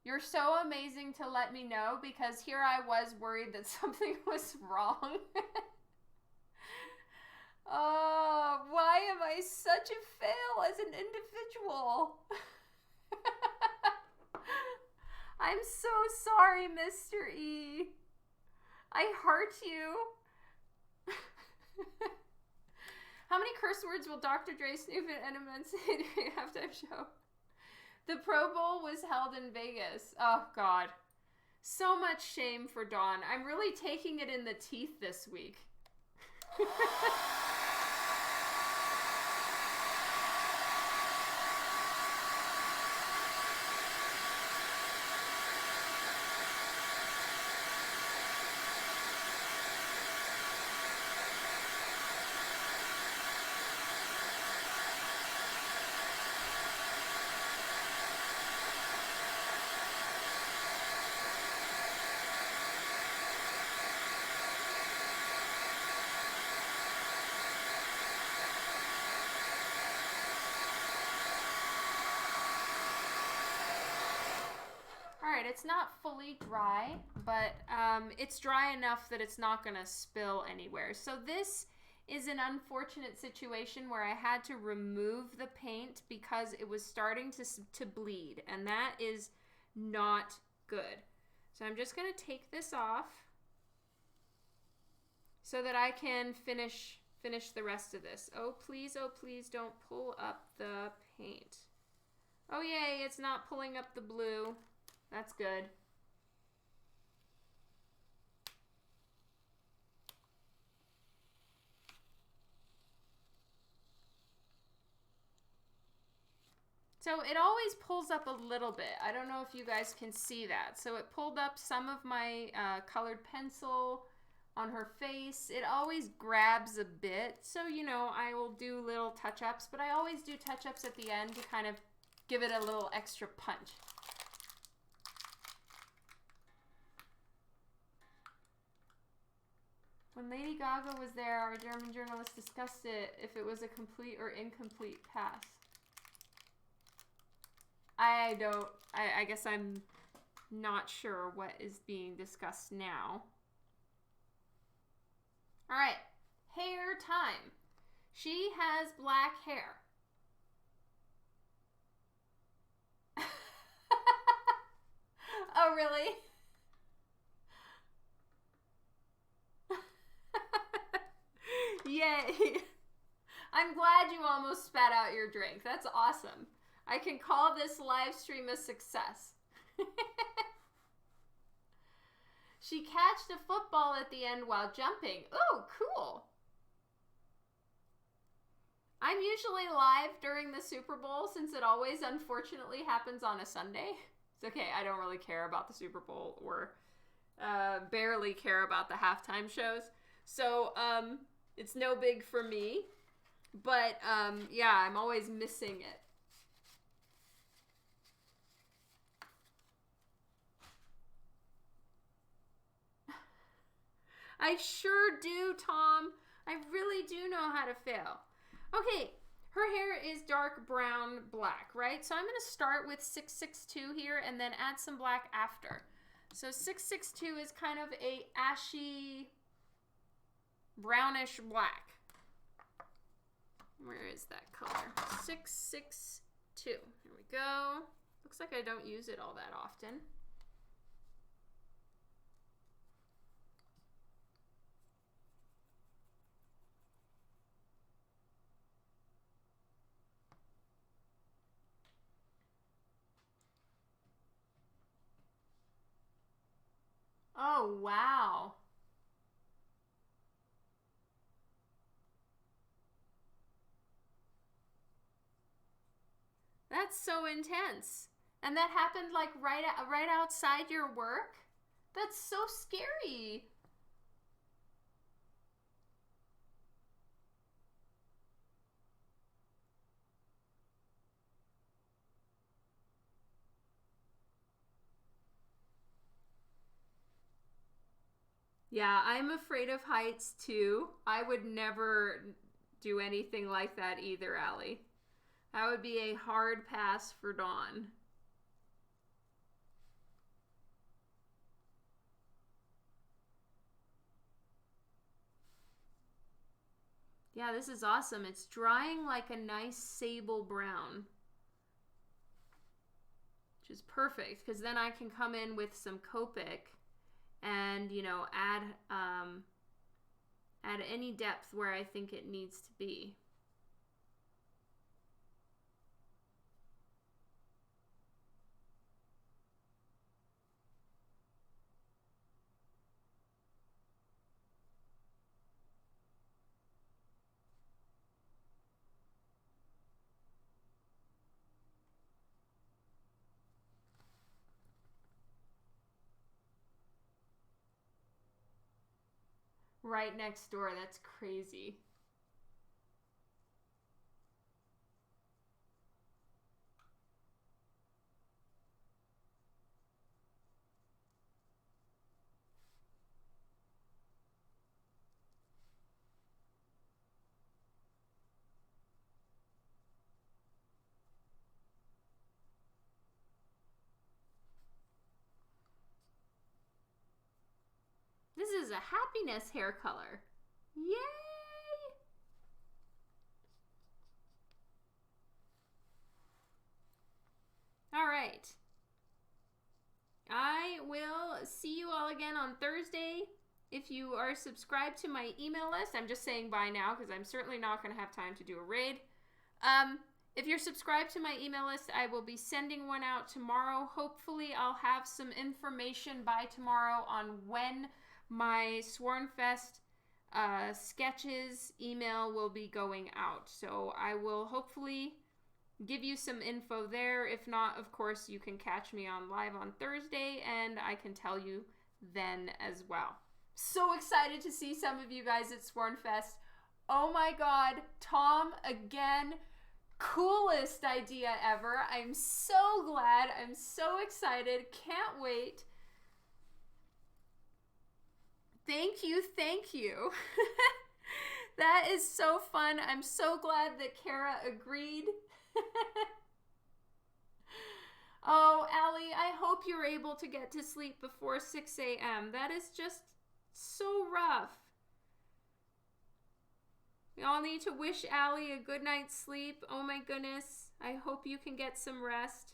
You're so amazing to let me know, because here I was worried that something was wrong. Oh, why am I such a fail as an individual? I'm so sorry, Mr. E. I heart you. How many curse words will Dr. Dre, Snoop, and Eminem say during a halftime show? The Pro Bowl was held in Vegas. Oh, God. So much shame for Dawn. I'm really taking it in the teeth this week. Alright, it's not fully dry, but it's dry enough that it's not going to spill anywhere. So this is an unfortunate situation where I had to remove the paint because it was starting to bleed, and that is not good. So I'm just going to take this off so that I can finish the rest of this. Oh please don't pull up the paint. Oh yay, it's not pulling up the blue. That's good. So it always pulls up a little bit. I don't know if you guys can see that. So it pulled up some of my colored pencil on her face. It always grabs a bit. So, you know, I will do little touch-ups, but I always do touch-ups at the end to kind of give it a little extra punch. When Lady Gaga was there, our German journalist discussed it, if it was a complete or incomplete pass. I guess I'm not sure what is being discussed now. All right, hair time. She has black hair. Oh, really? Yay. I'm glad you almost spat out your drink. That's awesome. I can call this live stream a success. She catched a football at the end while jumping. Oh, cool. I'm usually live during the Super Bowl since it always unfortunately happens on a Sunday. It's okay, I don't really care about the Super Bowl or barely care about the halftime shows. So it's no big for me. But yeah, I'm always missing it. I sure do, Tom. I really do know how to fail. Okay, her hair is dark brown black, right? So I'm going to start with 662 here and then add some black after. So 662 is kind of a ashy, brownish black. Where is that color? 662. Here we go. Looks like I don't use it all that often. Oh, wow. That's so intense. And that happened like right outside your work? That's so scary. Yeah, I'm afraid of heights too. I would never do anything like that either, Allie. That would be a hard pass for Dawn. Yeah, this is awesome. It's drying like a nice sable brown, which is perfect because then I can come in with some Copic and, you know, add any depth where I think it needs to be. Right next door, that's crazy. This is a happiness hair color. Yay! All right. I will see you all again on Thursday. If you are subscribed to my email list, I'm just saying bye now because I'm certainly not going to have time to do a raid. If you're subscribed to my email list, I will be sending one out tomorrow. Hopefully, I'll have some information by tomorrow on when my Swornfest sketches email will be going out. So I will hopefully give you some info there. If not, of course, you can catch me on live on Thursday and I can tell you then as well. So excited to see some of you guys at Swornfest. Oh my God, Tom, again, coolest idea ever. I'm so glad. I'm so excited. Can't wait. Thank you, thank you. That is so fun. I'm so glad that Kara agreed. Oh, Allie, I hope you're able to get to sleep before 6 a.m. That is just so rough. We all need to wish Allie a good night's sleep. Oh my goodness. I hope you can get some rest.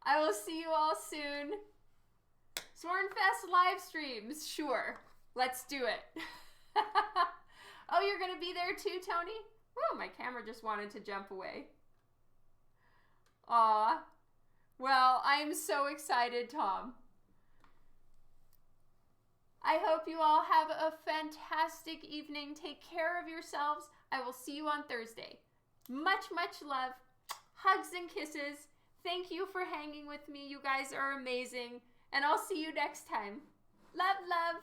I will see you all soon. Swornfest live streams. Sure. Let's do it. Oh, you're going to be there too, Tony? Oh, my camera just wanted to jump away. Aw. Well, I'm so excited, Tom. I hope you all have a fantastic evening. Take care of yourselves. I will see you on Thursday. Much, much love. Hugs and kisses. Thank you for hanging with me. You guys are amazing. And I'll see you next time. Love, love.